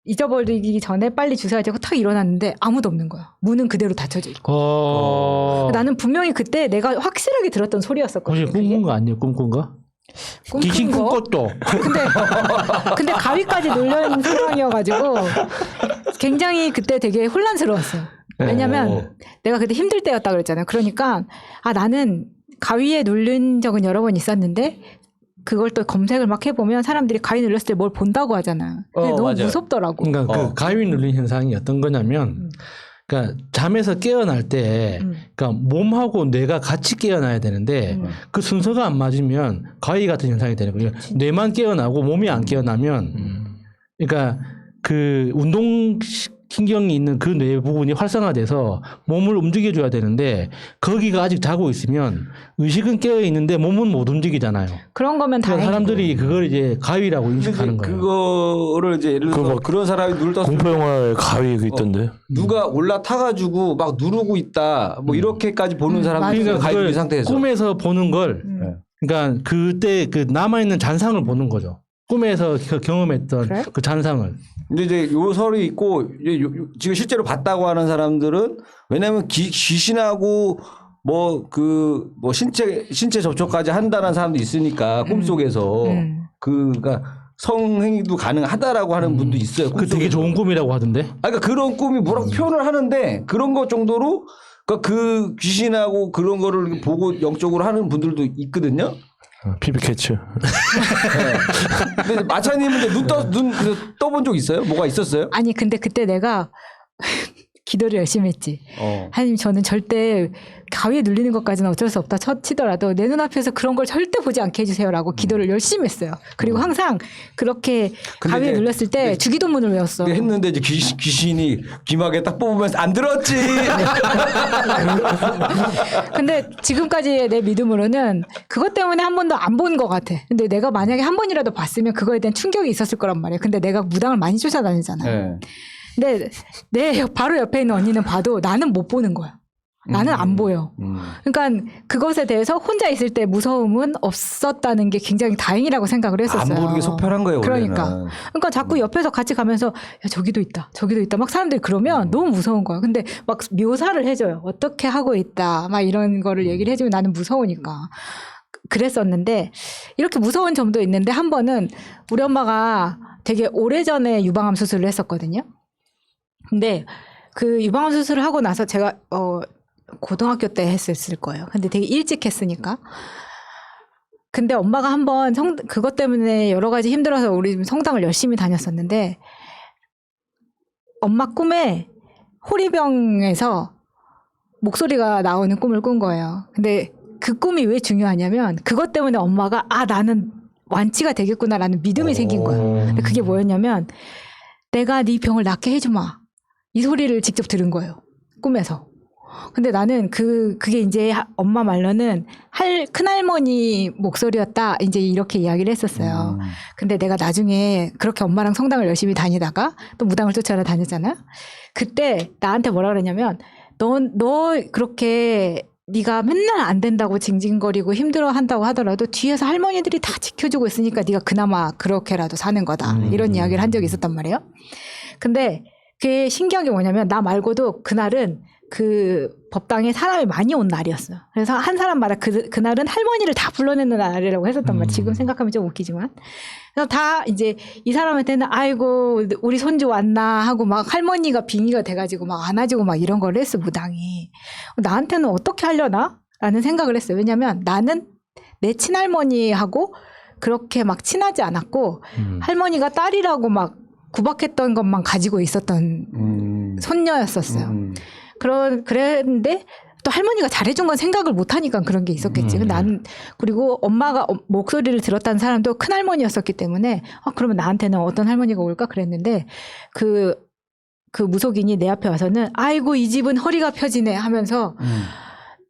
잊어버리기 전에 빨리 주워야 되고 탁 일어났는데 아무도 없는 거야. 문은 그대로 닫혀져 있고. 나는 분명히 그때 내가 확실하게 들었던 소리였었거든요. 혹시 꿈꾼 거 아니에요? 꿈꾼 거? 귀신 꿈꾼 거? 꿈꿨죠. 근데 가위까지 눌려있는 상황이어가지고 굉장히 그때 되게 혼란스러웠어요. 왜냐면 내가 그때 힘들 때였다 그랬잖아요. 그러니까 나는 가위에 눌린 적은 여러 번 있었는데 그걸 또 검색을 막 해보면 사람들이 가위 눌렸을 때 뭘 본다고 하잖아. 근데 너무 맞아요. 무섭더라고. 그러니까 그 가위 눌린 현상이 어떤 거냐면 그러니까 잠에서 깨어날 때 그러니까 몸하고 뇌가 같이 깨어나야 되는데 그 순서가 안 맞으면 가위 같은 현상이 되는 거예요. 뇌만 깨어나고 몸이 안 깨어나면 그러니까 그 운동 신경이 있는 그 뇌 부분이 활성화돼서 몸을 움직여줘야 되는데 거기가 아직 자고 있으면 의식은 깨어 있는데 몸은 못 움직이잖아요. 그런 거면 그러니까 다행이고. 사람들이 그걸 이제 가위라고 근데 인식하는 이제 거예요. 그거를 이제 예를 들어서 그거 막 그런 사람이 눈을 떴을 때 공포 영화에 가위 그 있던데. 누가 올라타가지고 막 누르고 있다 뭐 이렇게까지 보는 사람들이 그러니까 가입 그걸 상태에서 꿈에서 보는 걸 그러니까 그때 그 남아있는 잔상을 보는 거죠. 꿈에서 경험했던 그래? 그 잔상을. 근데 이제 요 설이 있고 이제 지금 실제로 봤다고 하는 사람들은 왜냐하면 귀신하고 뭐 신체 접촉까지 한다는 사람도 있으니까 꿈속에서 그가 성행위도 가능하다라고 하는 분도 있어요. 그 되게 좋은 꿈이라고 하던데. 그러니까 그런 꿈이 뭐라고 표현을 하는데 그런 것 정도로 그러니까 그 귀신하고 그런 거를 보고 영적으로 하는 분들도 있거든요. 피비캐츠. 근데 마차님은 이제 눈 떠본 적 있어요? 뭐가 있었어요? 아니 근데 그때 내가 기도를 열심히 했지. 하나님 저는 절대 가위에 눌리는 것까지는 어쩔 수 없다 치더라도 내 눈앞에서 그런 걸 절대 보지 않게 해주세요라고 기도를 열심히 했어요. 그리고 항상 그렇게 근데 가위에 이제- 눌렸을 때 주기도문을 외웠어. 했는데 이제 귀신이 귀마개 딱 뽑으면서 안 들었지. 근데 지금까지의 내 믿음으로는 그것 때문에 한 번도 안 본 것 같아. 근데 내가 만약에 한 번이라도 봤으면 그거에 대한 충격이 있었을 거란 말이야. 근데 내가 무당을 많이 쫓아다니잖아. 네. 근데 내 바로 옆에 있는 언니는 봐도 나는 못 보는 거야. 나는 안 보여. 그러니까 그것에 대해서 혼자 있을 때 무서움은 없었다는 게 굉장히 다행이라고 생각을 안 했었어요. 보는 게 속편한 거예요. 그러니까. 원래는. 그러니까 자꾸 옆에서 같이 가면서 야 저기도 있다. 저기도 있다. 막 사람들이 그러면 너무 무서운 거야. 근데 막 묘사를 해줘요. 어떻게 하고 있다. 막 이런 거를 얘기를 해주면 나는 무서우니까. 그랬었는데 이렇게 무서운 점도 있는데 한 번은 우리 엄마가 되게 오래전에 유방암 수술을 했었거든요. 근데 그 유방암 수술을 하고 나서 제가 고등학교 때 했을 거예요. 근데 되게 일찍 했으니까. 근데 엄마가 한번 그것 때문에 여러 가지 힘들어서 우리 집 성당을 열심히 다녔었는데 엄마 꿈에 호리병에서 목소리가 나오는 꿈을 꾼 거예요. 근데 그 꿈이 왜 중요하냐면 그것 때문에 엄마가 나는 완치가 되겠구나라는 믿음이 생긴 거예요. 근데 그게 뭐였냐면 내가 네 병을 낫게 해주마. 이 소리를 직접 들은 거예요. 꿈에서. 근데 나는 그게 이제 엄마 말로는 큰할머니 목소리였다. 이제 이렇게 이야기를 했었어요. 근데 내가 나중에 그렇게 엄마랑 성당을 열심히 다니다가 또 무당을 쫓아라 다녔잖아요. 그때 나한테 뭐라 그랬냐면 너 그렇게 네가 맨날 안 된다고 징징거리고 힘들어한다고 하더라도 뒤에서 할머니들이 다 지켜주고 있으니까 네가 그나마 그렇게라도 사는 거다. 이런 이야기를 한 적이 있었단 말이에요. 근데 그게 신기한 게 뭐냐면 나 말고도 그날은 그 법당에 사람이 많이 온 날이었어요. 그래서 한 사람마다 그날은 할머니를 다 불러내는 날이라고 했었단 말이에요. 지금 생각하면 좀 웃기지만. 그래서 다 이제 이 사람한테는 아이고 우리 손주 왔나 하고 막 할머니가 빙의가 돼가지고 막 안아주고 막 이런 걸 했어 무당이. 나한테는 어떻게 하려나? 라는 생각을 했어요. 왜냐면 나는 내 친할머니하고 그렇게 막 친하지 않았고 할머니가 딸이라고 막 구박했던 것만 가지고 있었던 손녀였었어요. 그랬는데 또 할머니가 잘해준 건 생각을 못하니까 그런 게 있었겠지. 난 그리고 엄마가 목소리를 들었다는 사람도 큰 할머니였었기 때문에 그러면 나한테는 어떤 할머니가 올까 그랬는데 그 무속인이 내 앞에 와서는 아이고 이 집은 허리가 펴지네 하면서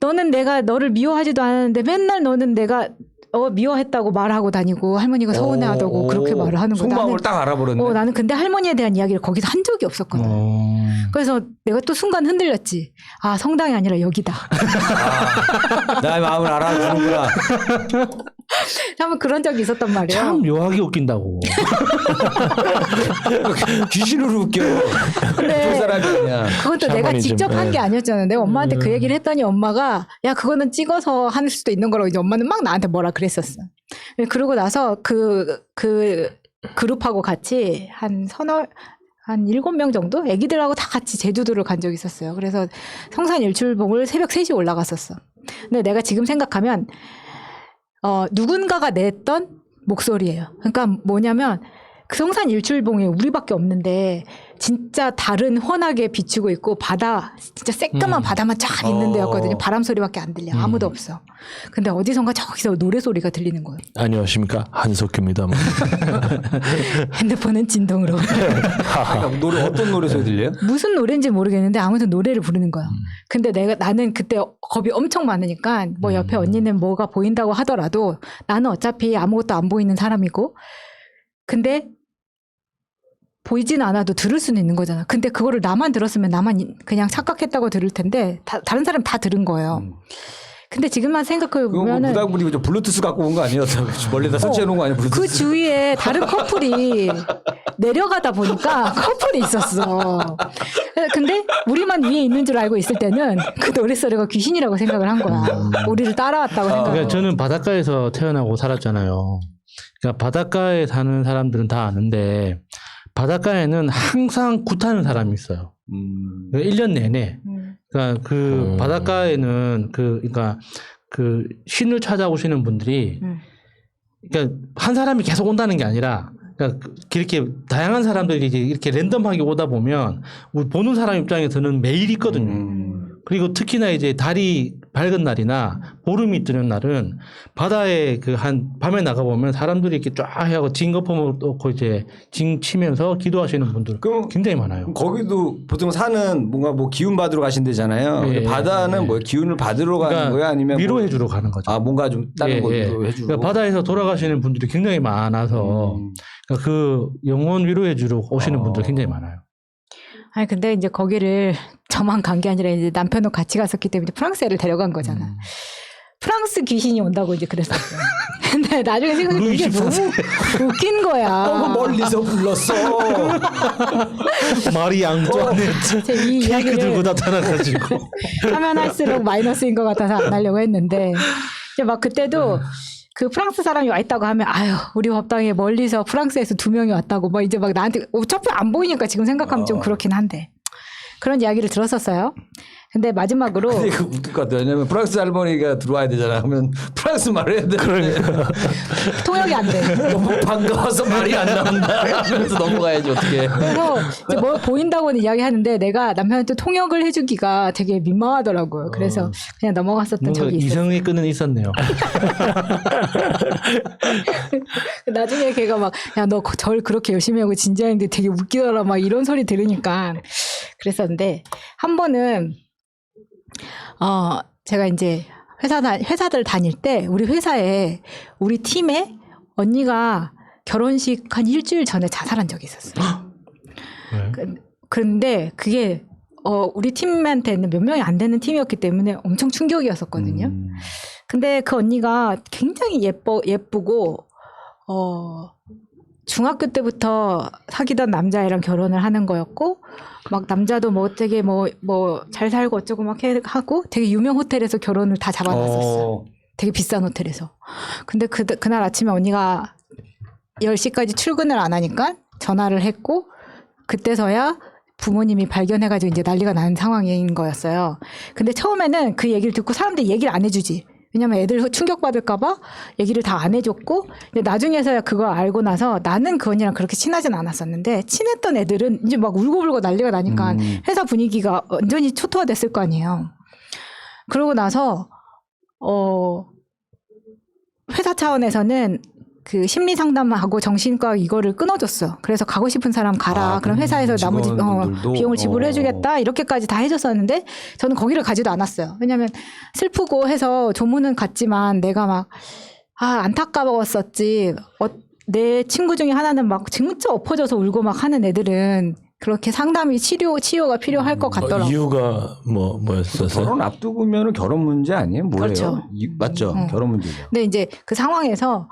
너는 내가 너를 미워하지도 않았는데 맨날 너는 내가 미워했다고 말하고 다니고 할머니가 서운해하다고 그렇게 말을 하는 거야. 속마음을 딱 알아버렸네. 나는 근데 할머니에 대한 이야기를 거기서 한 적이 없었거든. 그래서 내가 또 순간 흔들렸지. 성당이 아니라 여기다. 나의 마음을 알아주는구나. 한번 그런 적이 있었단 말이에요. 참 묘하게 웃긴다고. 귀신으로 웃겨. 근데 그 사람이 아니야. 그것도 내가 샤머니즘. 직접 한 게 아니었잖아요. 내가 엄마한테 그 얘기를 했더니 엄마가 야 그거는 찍어서 할 수도 있는 거라고 이제 엄마는 막 나한테 뭐라 그랬었어. 그러고 나서 그 그룹하고 같이 한 7명 정도 애기들하고 다 같이 제주도를 간 적이 있었어요. 그래서 성산 일출봉을 새벽 3시에 올라갔었어. 근데 내가 지금 생각하면 누군가가 냈던 목소리예요. 그러니까 뭐냐면 그 성산 일출봉에 우리밖에 없는데 진짜 달은 환하게 비추고 있고 바다 진짜 새까만 바다만 쫙 있는 데였거든요. 바람 소리밖에 안 들려. 아무도 없어. 근데 어디선가 저기서 노래 소리가 들리는 거예요. 안녕하십니까, 한석규입니다. 핸드폰은 진동으로. 그러니까 노래 어떤 노래 소리 들려요? 무슨 노래인지 모르겠는데 아무튼 노래를 부르는 거야. 근데 나는 그때 겁이 엄청 많으니까 뭐 옆에 언니는 뭐가 보인다고 하더라도 나는 어차피 아무것도 안 보이는 사람이고 근데 보이지는 않아도 들을 수는 있는 거잖아. 근데 그거를 나만 들었으면 나만 그냥 착각했다고 들을 텐데 다른 사람 다 들은 거예요. 근데 지금만 생각해 보면은 부담분이 좀 블루투스 갖고 온 거 아니에요? 멀리다 설치해 놓은 거 아니에요? 블루투스. 그 주위에 다른 커플이 내려가다 보니까 커플이 있었어. 근데 우리만 위에 있는 줄 알고 있을 때는 그 노랫소리가 귀신이라고 생각을 한 거야. 우리를 따라왔다고 생각하고. 그러니까 저는 바닷가에서 태어나고 살았잖아요. 그러니까 바닷가에 사는 사람들은 다 아는데 바닷가에는 항상 굿하는 사람이 있어요. 1년 내내. 그러니까 그 바닷가에는 그러니까 그 신을 찾아오시는 분들이 그러니까 한 사람이 계속 온다는 게 아니라 그러니까 이렇게 다양한 사람들이 이렇게 랜덤하게 오다 보면 우리 보는 사람 입장에서는 매일 있거든요. 그리고 특히나 이제 달이 밝은 날이나 보름이 뜨는 날은 바다에 그 한 밤에 나가 보면 사람들이 이렇게 쫙 하고 징거품을 놓고 이제 징 치면서 기도하시는 분들 그럼 굉장히 많아요. 거기도 보통 산은 뭔가 뭐 기운 받으러 가신대잖아요. 예, 바다는 예. 뭐 기운을 받으러 가는 그러니까 거야 아니면 위로해 주러 가는 거죠. 아 뭔가 좀 다른 거 예. 해주고. 그러니까 바다에서 돌아가시는 분들이 굉장히 많아서 그러니까 그 영혼 위로해 주러 오시는 분들 굉장히 많아요. 아니 근데 이제 거기를 저만 간 게 아니라 이제 남편도 같이 갔었기 때문에 프랑스에를 데려간 거잖아. 프랑스 귀신이 온다고 이제 그랬었어요. 근데 나중에 생각해보면 이게 너무 웃긴 거야. 멀리서 불렀어. 마리 앙뚜아네트 이 케이크 이야기를 들고 나타나가지고 하면 할수록 마이너스인 것 같아서 안 하려고 했는데 이제 막 그때도 그 프랑스 사람이 와 있다고 하면 아유 우리 법당에 멀리서 프랑스에서 2명이 왔다고 막 이제 막 나한테 어차피 안 보이니까 지금 생각하면 좀 그렇긴 한데 그런 이야기를 들었었어요. 근데 마지막으로 근데 그 웃길 것 같아요. 왜냐면 프랑스 할머니가 들어와야 되잖아. 그러면 프랑스 말을 해야 돼. 그러니까. 통역이 안 돼. 너무 반가워서 말이 안 나온다. 하면서 넘어가야지 어떻게. 그래서 이제 뭐 보인다고는 이야기하는데 내가 남편한테 통역을 해주기가 되게 민망하더라고요. 그래서 그냥 넘어갔었던 뭔가 적이 있어요. 이성의 끈은 있었네요. 나중에 걔가 막 야 너 절 그렇게 열심히 하고 진지한데 되게 웃기더라 막 이런 소리 들으니까 그랬었는데 한 번은 제가 이제 회사들 다닐 때 우리 회사에 우리 팀에 언니가 결혼식 한 일주일 전에 자살한 적이 있었어요. 그런데 그게 우리 팀한테는 몇 명이 안 되는 팀이었기 때문에 엄청 충격이었었거든요. 근데 그 언니가 굉장히 예쁘고 중학교 때부터 사귀던 남자애랑 결혼을 하는 거였고 막 남자도 뭐 되게 뭐 잘 살고 어쩌고 막 하고 되게 유명 호텔에서 결혼을 다 잡아놨었어요. 되게 비싼 호텔에서. 근데 그날 아침에 언니가 10시까지 출근을 안 하니까 전화를 했고 그때서야 부모님이 발견해가지고 이제 난리가 나는 상황인 거였어요. 근데 처음에는 그 얘기를 듣고 사람들이 얘기를 안 해주지. 왜냐면 애들 충격받을까봐 얘기를 다 안 해줬고 나중에서야 그거 알고 나서 나는 그 언니랑 그렇게 친하진 않았었는데 친했던 애들은 이제 막 울고불고 난리가 나니까 회사 분위기가 완전히 초토화됐을 거 아니에요. 그러고 나서 회사 차원에서는 그 심리 상담하고 정신과 이거를 끊어줬어. 그래서 가고 싶은 사람 가라. 그럼 회사에서 나머지 비용을 지불해주겠다. 이렇게까지 다 해줬었는데 저는 거기를 가지도 않았어요. 왜냐하면 슬프고 해서 조문은 갔지만 내가 막 안타까웠었지. 내 친구 중에 하나는 막 진짜 엎어져서 울고 막 하는 애들은 그렇게 상담이 치료가 필요할 것 같더라고요. 이유가 뭐였었어요? 결혼 앞두고면 결혼 문제 아니에요? 뭐예요? 그렇죠. 맞죠? 결혼 문제죠. 근데 이제 그 상황에서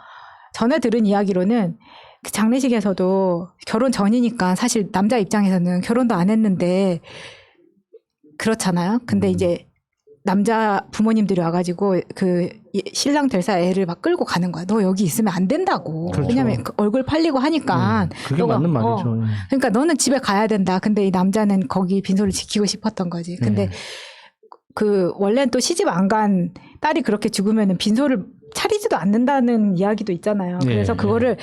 전에 들은 이야기로는 그 장례식에서도 결혼 전이니까 사실 남자 입장에서는 결혼도 안 했는데 그렇잖아요. 근데 이제 남자 부모님들이 와가지고 그 신랑 될사 애를 막 끌고 가는 거야. 너 여기 있으면 안 된다고. 그렇죠. 왜냐면 그 얼굴 팔리고 하니까. 그게 너가, 맞는 말이죠. 그러니까 너는 집에 가야 된다. 근데 이 남자는 거기 빈소를 지키고 싶었던 거지. 근데 그 원래는 또 시집 안 간 딸이 그렇게 죽으면은 빈소를 차리지도 않는다는 이야기도 있잖아요. 그래서 그거를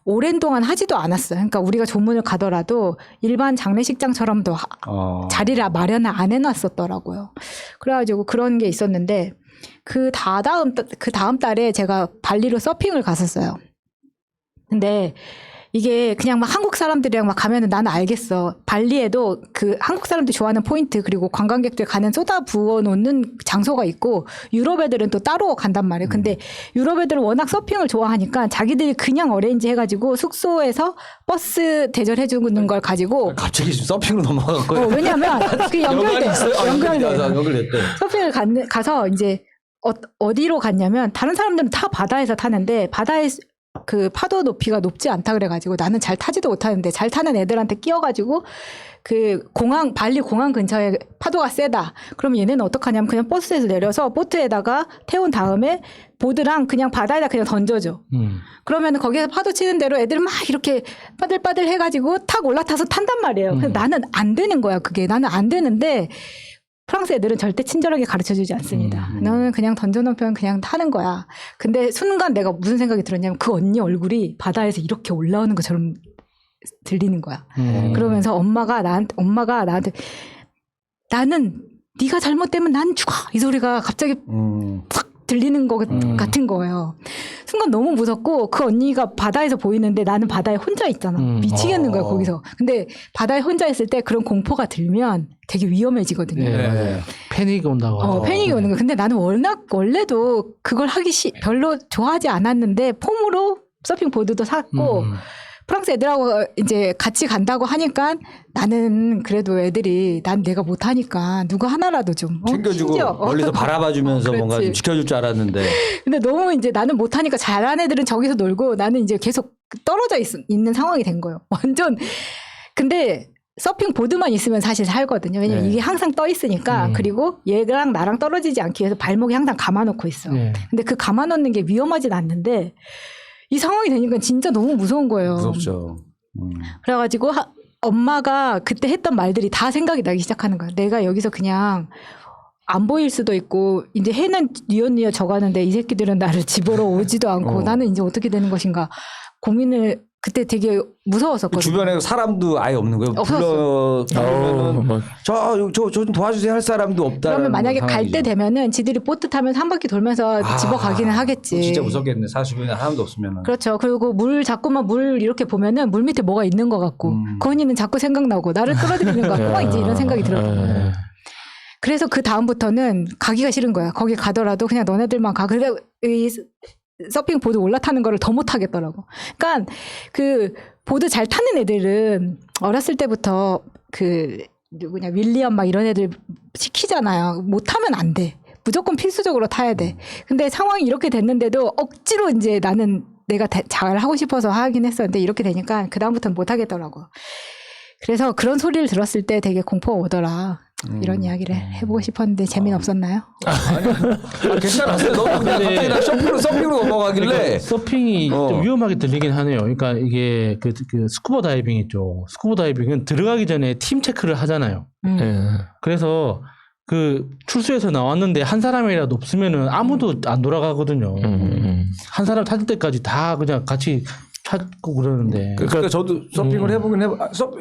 오랜 동안 하지도 않았어요. 그러니까 우리가 조문을 가더라도 일반 장례식장처럼도 자리를 마련을 안 해놨었더라고요. 그래가지고 그런 게 있었는데 그 다음 달에 제가 발리로 서핑을 갔었어요. 근데 이게 그냥 막 한국 사람들이랑 막 가면은 나는 알겠어. 발리에도 그 한국 사람들이 좋아하는 포인트 그리고 관광객들 가는 쏟아 부어 놓는 장소가 있고 유럽 애들은 또 따로 간단 말이에요. 근데 유럽 애들은 워낙 서핑을 좋아하니까 자기들이 그냥 어레인지 해가지고 숙소에서 버스 대절해 주는 걸 가지고 갑자기 지금 서핑으로 넘어갔고요. 왜냐하면 그 연결돼. 연결됐대. 서핑을 가서 이제 어디로 갔냐면 다른 사람들은 다 바다에서 타는데 바다에 그 파도 높이가 높지 않다 그래가지고 나는 잘 타지도 못하는데 잘 타는 애들한테 끼어가지고 그 발리 공항 근처에 파도가 세다. 그럼 얘네는 어떡하냐면 그냥 버스에서 내려서 보트에다가 태운 다음에 보드랑 그냥 바다에다 그냥 던져줘. 그러면 거기서 파도 치는 대로 애들 막 이렇게 빠들빠들 해가지고 탁 올라타서 탄단 말이에요. 근데 나는 안 되는 거야. 그게 나는 안 되는데 프랑스 애들은 절대 친절하게 가르쳐주지 않습니다. 너는 그냥 던져놓으면 그냥 타는 거야. 근데 순간 내가 무슨 생각이 들었냐면 그 언니 얼굴이 바다에서 이렇게 올라오는 것처럼 들리는 거야. 그러면서 엄마가 나한테 나는 네가 잘못되면 난 죽어 이 소리가 갑자기 팍 들리는 것 같은 거예요. 순간 너무 무섭고 그 언니가 바다에서 보이는데 나는 바다에 혼자 있잖아. 미치겠는 거야 거기서. 근데 바다에 혼자 있을 때 그런 공포가 들면 되게 위험해지거든요. 네. 패닉이 온다고. 패닉이 오는 거야. 근데 나는 원래도 그걸 별로 좋아하지 않았는데 폼으로 서핑 보드도 샀고 프랑스 애들하고 이제 같이 간다고 하니까 나는 그래도 애들이 내가 못하니까 누구 하나라도 좀 챙겨주고 심지어, 멀리서 바라봐주면서 뭔가 그렇지. 좀 지켜줄 줄 알았는데. 근데 너무 이제 나는 못하니까 잘하는 애들은 저기서 놀고 나는 이제 계속 떨어져 있는 상황이 된 거예요. 완전. 근데 서핑 보드만 있으면 사실 살거든요. 왜냐면 네. 이게 항상 떠 있으니까. 그리고 얘랑 나랑 떨어지지 않기 위해서 발목이 항상 감아놓고 있어. 네. 근데 그 감아놓는 게 위험하진 않는데 이 상황이 되니까 진짜 너무 무서운 거예요. 무섭죠. 그래가지고 엄마가 그때 했던 말들이 다 생각이 나기 시작하는 거야. 내가 여기서 그냥 안 보일 수도 있고 이제 해는 뉘엿뉘엿 져가는데 이 새끼들은 나를 집으러 오지도 않고 나는 이제 어떻게 되는 것인가 고민을 그때 되게 무서웠었거든요. 주변에 사람도 아예 없는 거예요. 불러면은 저 좀 도와주세요 할 사람도 없다. 그러면 만약에 갈 때 되면은 지들이 보트 타면서 한 바퀴 돌면서 집어가기는 하겠지. 진짜 무섭겠네. 주변에 사람도 없으면은. 그렇죠. 그리고 자꾸만 물 이렇게 보면은 물 밑에 뭐가 있는 것 같고 그 언니는 자꾸 생각나고 나를 끌어들이는 것 같고 막 이제 이런 생각이 들었던 거예요. 그래서 그 다음부터는 가기가 싫은 거야. 거기 가더라도 그냥 너네들만 가. 그래 이 서핑 보드 올라타는 거를 더 못 하겠더라고. 그러니까 그 보드 잘 타는 애들은 어렸을 때부터 그 누구냐 윌리엄 막 이런 애들 시키잖아요. 못 타면 안 돼. 무조건 필수적으로 타야 돼. 근데 상황이 이렇게 됐는데도 억지로 이제 나는 내가 잘 하고 싶어서 하긴 했었는데 이렇게 되니까 그 다음부터는 못 하겠더라고. 그래서 그런 소리를 들었을 때 되게 공포가 오더라. 이런 이야기를 해보고 싶었는데 재미는 없었나요? 괜찮았어요. 너무 그냥 갑자기 나 서핑으로 넘어가길래. 그러니까 서핑이 좀 위험하게 들리긴 하네요. 그러니까 이게 그 스쿠버 다이빙 있죠. 스쿠버 다이빙은 들어가기 전에 팀 체크를 하잖아요. 그래서 그 출소에서 나왔는데 한 사람이라도 없으면은 아무도 안 돌아가거든요. 한 사람 찾을 때까지 다 그냥 같이 찾고 그러는데. 그러니까 저도 서핑을 해보긴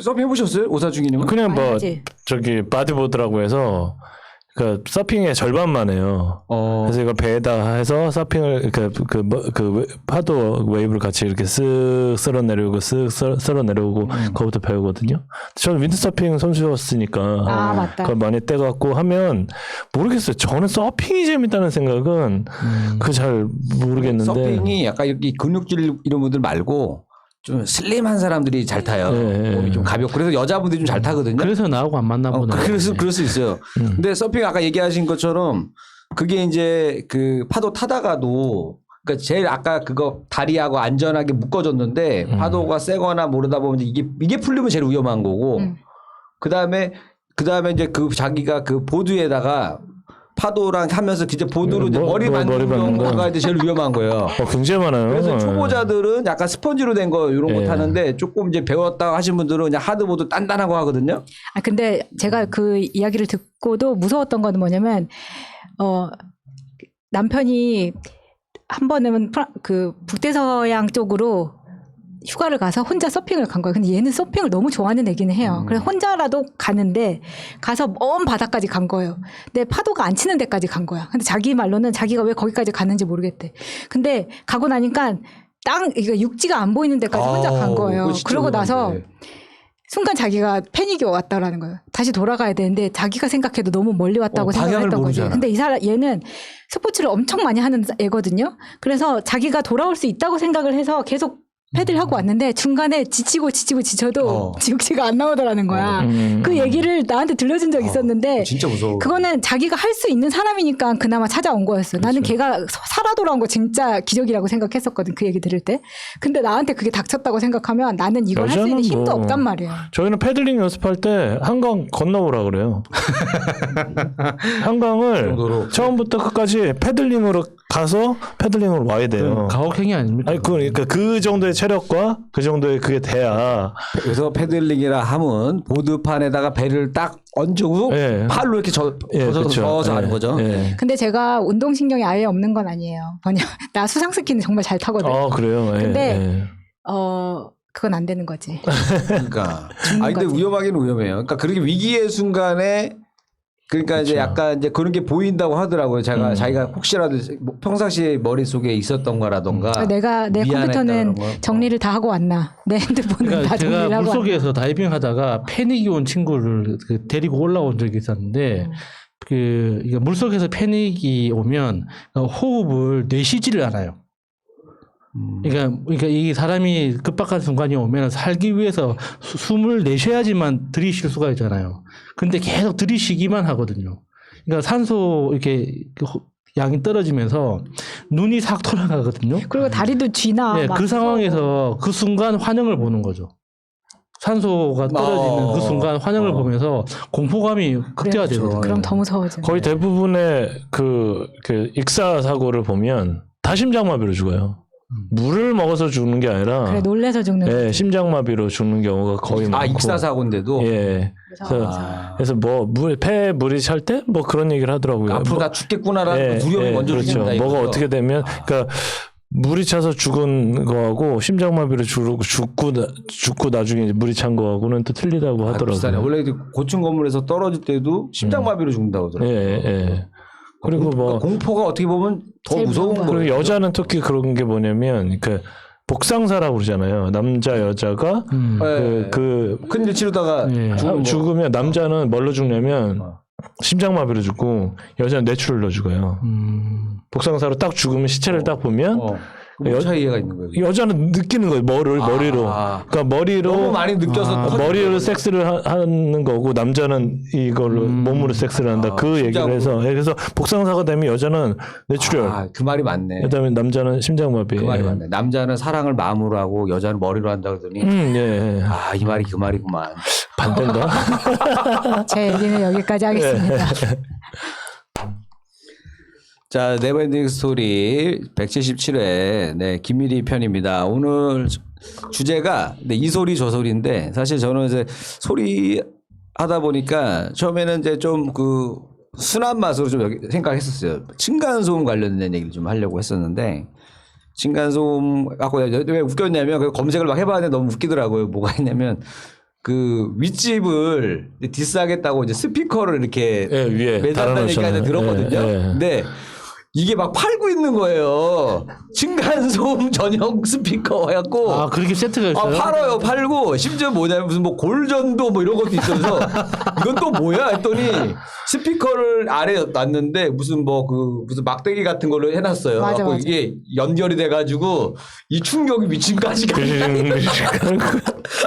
서핑 해보셨어요? 오사중이님은? 그냥 뭐 알지. 저기 바디보드라고 해서 그 서핑의 절반만 해요. 그래서 이거 배에다 해서 서핑을 그 파도 웨이브를 같이 이렇게 쓱 쓸어 내려오고 쓱 쓸어 내려오고 그거부터 배우거든요. 저는 윈드서핑 선수였으니까 맞다. 그걸 많이 떼갖고 하면 모르겠어요. 저는 서핑이 재밌다는 생각은 그 잘 모르겠는데 서핑이 약간 이렇게 근육질 이런 분들 말고 좀 슬림한 사람들이 잘 타요. 몸이 좀 가볍고 그래서 여자분들이 좀 잘 타거든요. 그래서 나하고 안 맞나 보네. 그럴 수 있어요. 근데 서핑 아까 얘기하신 것처럼 그게 이제 그 파도 타다가도 그러니까 제일 아까 그거 다리하고 안전하게 묶어줬는데 파도가 세거나 모르다 보면 이게 풀리면 제일 위험한 거고 그다음에 이제 그 자기가 그 보드에다가 파도랑 하면서 이제 보드로 이제 머리 맞는 거가 이제 제일 위험한 거예요. 굉장히 많아요. 그래서 초보자들은 약간 스펀지로 된 거 이런 거 타는데 조금 이제 배웠다 하신 분들은 그냥 하드보드 단단한 거 하거든요. 근데 제가 그 이야기를 듣고도 무서웠던 건 뭐냐면 남편이 한 번은 그 북대서양 쪽으로 휴가를 가서 혼자 서핑을 간 거예요. 근데 얘는 서핑을 너무 좋아하는 애기는 해요. 그래서 혼자라도 가는데 가서 먼 바다까지 간 거예요. 근데 파도가 안 치는 데까지 간 거야. 근데 자기 말로는 자기가 왜 거기까지 갔는지 모르겠대. 근데 가고 나니까 이거 육지가 안 보이는 데까지 혼자 간 거예요. 그거 진짜 그러고 나서 위험한데. 순간 자기가 패닉이 왔다라는 거예요. 다시 돌아가야 되는데 자기가 생각해도 너무 멀리 왔다고 방향을 생각했던 거지. 모르잖아. 근데 이 사람 얘는 스포츠를 엄청 많이 하는 애거든요. 그래서 자기가 돌아올 수 있다고 생각을 해서 계속 패드를 하고 왔는데 중간에 지쳐도 육지가 안 나오더라는 거야. 그 얘기를 나한테 들려준 적이 있었는데 진짜 무서워. 그거는 자기가 할 수 있는 사람이니까 그나마 찾아온 거였어. 나는 걔가 살아 돌아온 거 진짜 기적이라고 생각했었거든. 그 얘기 들을 때. 근데 나한테 그게 닥쳤다고 생각하면 나는 이걸 할 수 있는 여자는 힘도 뭐 없단 말이에요. 저희는 패들링 연습할 때 한강 건너오라 그래요. 한강을 정도로. 처음부터 끝까지 패들링으로 가서 패들링으로 와야 돼요. 가혹행위 아닙니까? 아니 그러니까 그 정도의 체력과 그 정도의 그게 돼야. 그래서 패들링이라 함은 보드판에다가 배를 딱 얹고 예. 팔로 이렇게 저어서 하는 거죠. 예. 근데 제가 운동신경이 아예 없는 건 아니에요. 나 수상스키는 정말 잘 타거든. 그래요. 예. 근데 예. 그건 안 되는 거지. 그러니까. 죽는 근데 거지. 위험하긴 위험해요. 그러니까 그렇게 위기의 순간에 그러니까 이제 약간 이제 그런 게 보인다고 하더라고요. 자기가 혹시라도 평상시에 머릿속에 있었던 거라던가 내 미안했다는 컴퓨터는 거. 정리를 다 하고 왔나. 내 핸드폰은 그러니까 다 정리를 제가 하고 왔나. 물속에서 다이빙 하다가 패닉이 온 친구를 데리고 올라온 적이 있었는데 이게 물속에서 패닉이 오면 호흡을 내쉬지를 않아요. 그러니까 이 사람이 급박한 순간이 오면 살기 위해서 숨을 내쉬어야지만 들이쉴 수가 있잖아요. 근데 계속 들이쉬기만 하거든요. 그러니까 산소 이렇게 양이 떨어지면서 눈이 싹 돌아가거든요. 그리고 다리도 쥐나. 네, 막 그 상황에서 그 순간 환영을 보는 거죠. 산소가 떨어지는 그 순간 환영을 보면서 공포감이 극대화되거든요. 그럼 더 무서워져. 거의 대부분의 그 익사 사고를 보면 다 심장마비로 죽어요. 물을 먹어서 죽는 게 아니라 그래 놀래서 죽는. 예, 심장마비로 죽는 경우가 거의 많고. 익사 사고인데도 예. 그래서 뭐 물이 찰 때 뭐 그런 얘기를 하더라고요. 앞으로 다 죽겠구나라는 두려움이 먼저 그렇죠. 생긴다. 뭐가 이거죠. 어떻게 되면 그러니까 물이 차서 죽은 거하고 심장마비로 죽고 나중에 이제 물이 찬 거하고는 또 틀리다고 비슷하네. 하더라고요. 원래 고층 건물에서 떨어질 때도 심장마비로 죽는다고 하더라고요. 예. 그리고 뭐 공포가 어떻게 보면 더 제일 무서운 무서운 거예요. 그리고 여자는 특히 그런 게 뭐냐면 그 복상사라고 그러잖아요. 남자 여자가 큰일 치르다가 예. 죽으면 남자는 뭘로 죽냐면 심장마비로 죽고 여자는 뇌출혈로 죽어요. 복상사로 딱 죽으면 시체를 딱 보면 그 차이가 있는 거예요. 여자는 느끼는 거예요. 머리로. 그러니까 머리로 너무 많이 느껴서 터지는 머리로 거예요. 섹스를 하는 거고 남자는 이걸로 몸으로 섹스를 한다. 그 얘기를 심장으로. 해서 그래서 복상사가 되면 여자는 뇌출혈, 그 말이 맞네. 그다음에 남자는 심장마비. 그 말이 맞네. 남자는 사랑을 마음으로 하고 여자는 머리로 한다 그러더니 예. 이 말이 그 말이구만. 반대인가? 제 얘기는 여기까지 하겠습니다. 자, 네버엔딩 스토리 177회 네, 김미리 편입니다. 오늘 주제가 이소리 저소리인데 사실 저는 이제 소리 하다 보니까 처음에는 이제 좀 그 순한 맛으로 좀 생각했었어요. 층간소음 관련된 얘기를 좀 하려고 했었는데 층간소음 갖고 왜 웃겼냐면 그 검색을 막 해봤는데 너무 웃기더라고요. 뭐가 있냐면 그 윗집을 디스하겠다고 이제 스피커를 이렇게 예, 위에 매달다는 얘기까지 달아놓으셨네. 들었거든요. 예. 근데 이게 막 팔고 있는 거예요. 층간소음 전용 스피커 해갖고. 그렇게 세트가 있어요? 팔아요. 팔고 심지어 뭐냐면 무슨 뭐 골전도 뭐 이런 것도 있어서 이건 또 뭐야 했더니 스피커를 아래에 놨는데 무슨 막대기 같은 걸로 해놨어요. 맞아, 그래갖고 맞아. 이게 연결이 돼가지고 이 충격이 미친까지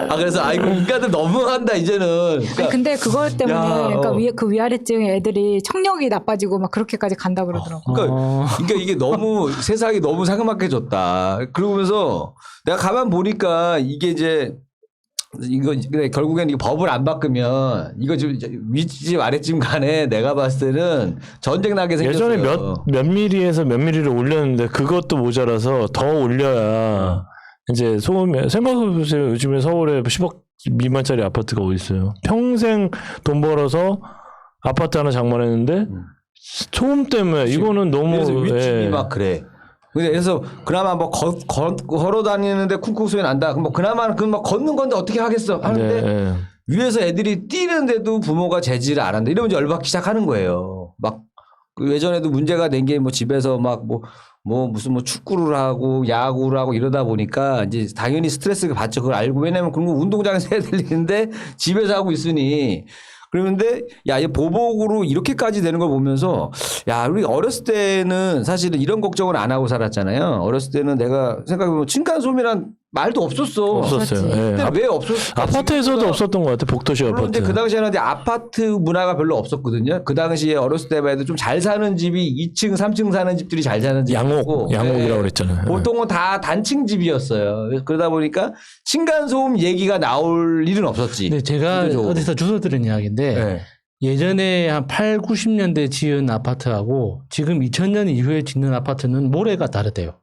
그래서 이거 인간들 너무한다 이제는. 그러니까 근데 그것 때문에 야, 그러니까 그 위아래층 애들이 청력이 나빠지고 막 그렇게까지 간다 그러더라고. 그러니까 이게 너무 세상이 너무 삭막해졌다. 그러면서 내가 가만 보니까 이게 이제 이거 결국엔 이거 법을 안 바꾸면 이거 지금 윗집 아랫집 간에 내가 봤을 때는 전쟁 나게 생겼어요. 예전에 몇 미리에서 몇 미리를 올렸는데 그것도 모자라서 더 올려야 이제 소음에 생각해보세요. 요즘에 서울에 10억 미만짜리 아파트가 어디 있어요? 평생 돈 벌어서 아파트 하나 장만했는데 소음 때문에 이거는 너무 그래서 윗집이 막 그래. 그래서 그나마 뭐 걸어 다니는데 쿵쿵 소리 난다. 그럼 뭐 그나마 그막 걷는 건데 어떻게 하겠어 하는데 네. 위에서 애들이 뛰는데도 부모가 제지를 안 한다. 이러면 이제 열받기 시작하는 거예요. 막 그 예전에도 문제가 된 게 뭐 집에서 막 무슨 뭐 축구를 하고 야구를 하고 이러다 보니까 이제 당연히 스트레스가 받죠. 그걸 알고. 왜냐면 그런 거 운동장에서 해야 될 일인데 집에서 하고 있으니. 그런데 야, 이 보복으로 이렇게까지 되는 걸 보면서 야, 우리 어렸을 때는 사실은 이런 걱정을 안 하고 살았잖아요. 어렸을 때는 내가 생각해보면 층간소음이란 말도 없었어. 없었어요. 예. 그때 왜 없었을까? 아파트에서도 없었던 것 같아. 복도시 물론 아파트. 이제 그 당시에는 이제 아파트 문화가 별로 없었거든요. 그 당시에 어렸을 때만 해도 좀 잘 사는 집이 2층, 3층 사는 집들이 잘 사는 집이고 양옥이라고 그랬잖아요. 보통은 다 단층 집이었어요. 그러다 보니까 층간소음 얘기가 나올 일은 없었지. 근데 제가 그죠? 어디서 주워 들은 이야기인데 네. 예전에 한 8, 90년대 지은 아파트하고 지금 2000년 이후에 짓는 아파트는 모래가 다르대요.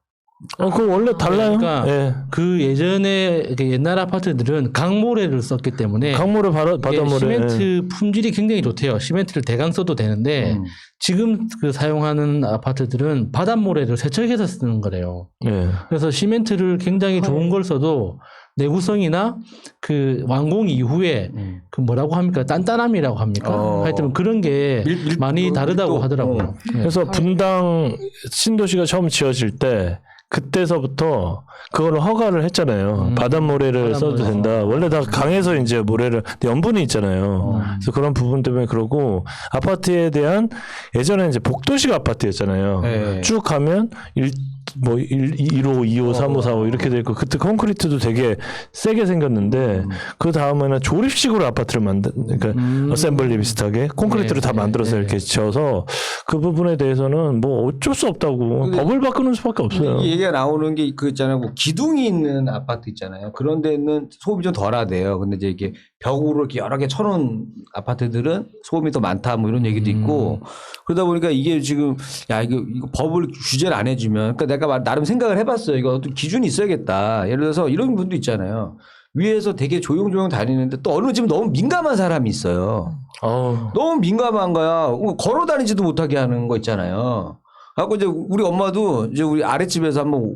그거 원래 달라요. 그러니까 예. 그 예전에 그 옛날 아파트들은 강모래를 썼기 때문에 강모래 이게 바닷모래. 시멘트 품질이 굉장히 좋대요. 시멘트를 대강 써도 되는데 지금 그 사용하는 아파트들은 바닷모래를 세척해서 쓰는 거래요. 예. 그래서 시멘트를 굉장히 좋은 걸 써도 내구성이나 그 완공 이후에 그 뭐라고 합니까? 단단함이라고 합니까? 하여튼 그런 게 많이 다르다고 하더라고요. 네. 그래서 분당 신도시가 처음 지어질 때 그때서부터 그걸 허가를 했잖아요. 바닷모래를 써도 된다. 원래 다 강에서 이제 모래를 연분이 있잖아요. 그래서 그런 부분 때문에 그러고 아파트에 대한 예전에 이제 복도식 아파트였잖아요. 네. 쭉 가면 1호, 2호, 3호, 4호 이렇게 돼 있고 그때 콘크리트도 되게 세게 생겼는데 그 다음에는 조립식으로 아파트를 그러니까 어셈블리 비슷하게 콘크리트로 다 만들어서 이렇게 지어서 그 부분에 대해서는 뭐 어쩔 수 없다고 법을 바꾸는 수밖에 없어요. 이 얘기가 나오는 게 그 있잖아요. 뭐 기둥이 있는 아파트 있잖아요. 그런 데는 소음이 좀 덜하대요. 근데 이제 이게 벽으로 이렇게 여러 개 쳐놓은 아파트들은 소음이 더 많다 뭐 이런 얘기도 있고 그러다 보니까 이게 지금 야 이거 법을 규제를 안 해주면 그러니까 내가 나름 생각을 해봤어요. 이거 어떤 기준이 있어야겠다. 예를 들어서 이런 분도 있잖아요. 위에서 되게 조용조용 다니는데 또 어느 집은 너무 민감한 사람이 있어요. 너무 민감한 거야. 걸어 다니지도 못하게 하는 거 있잖아요. 하고 이제 우리 엄마도 이제 우리 아랫집에서 한번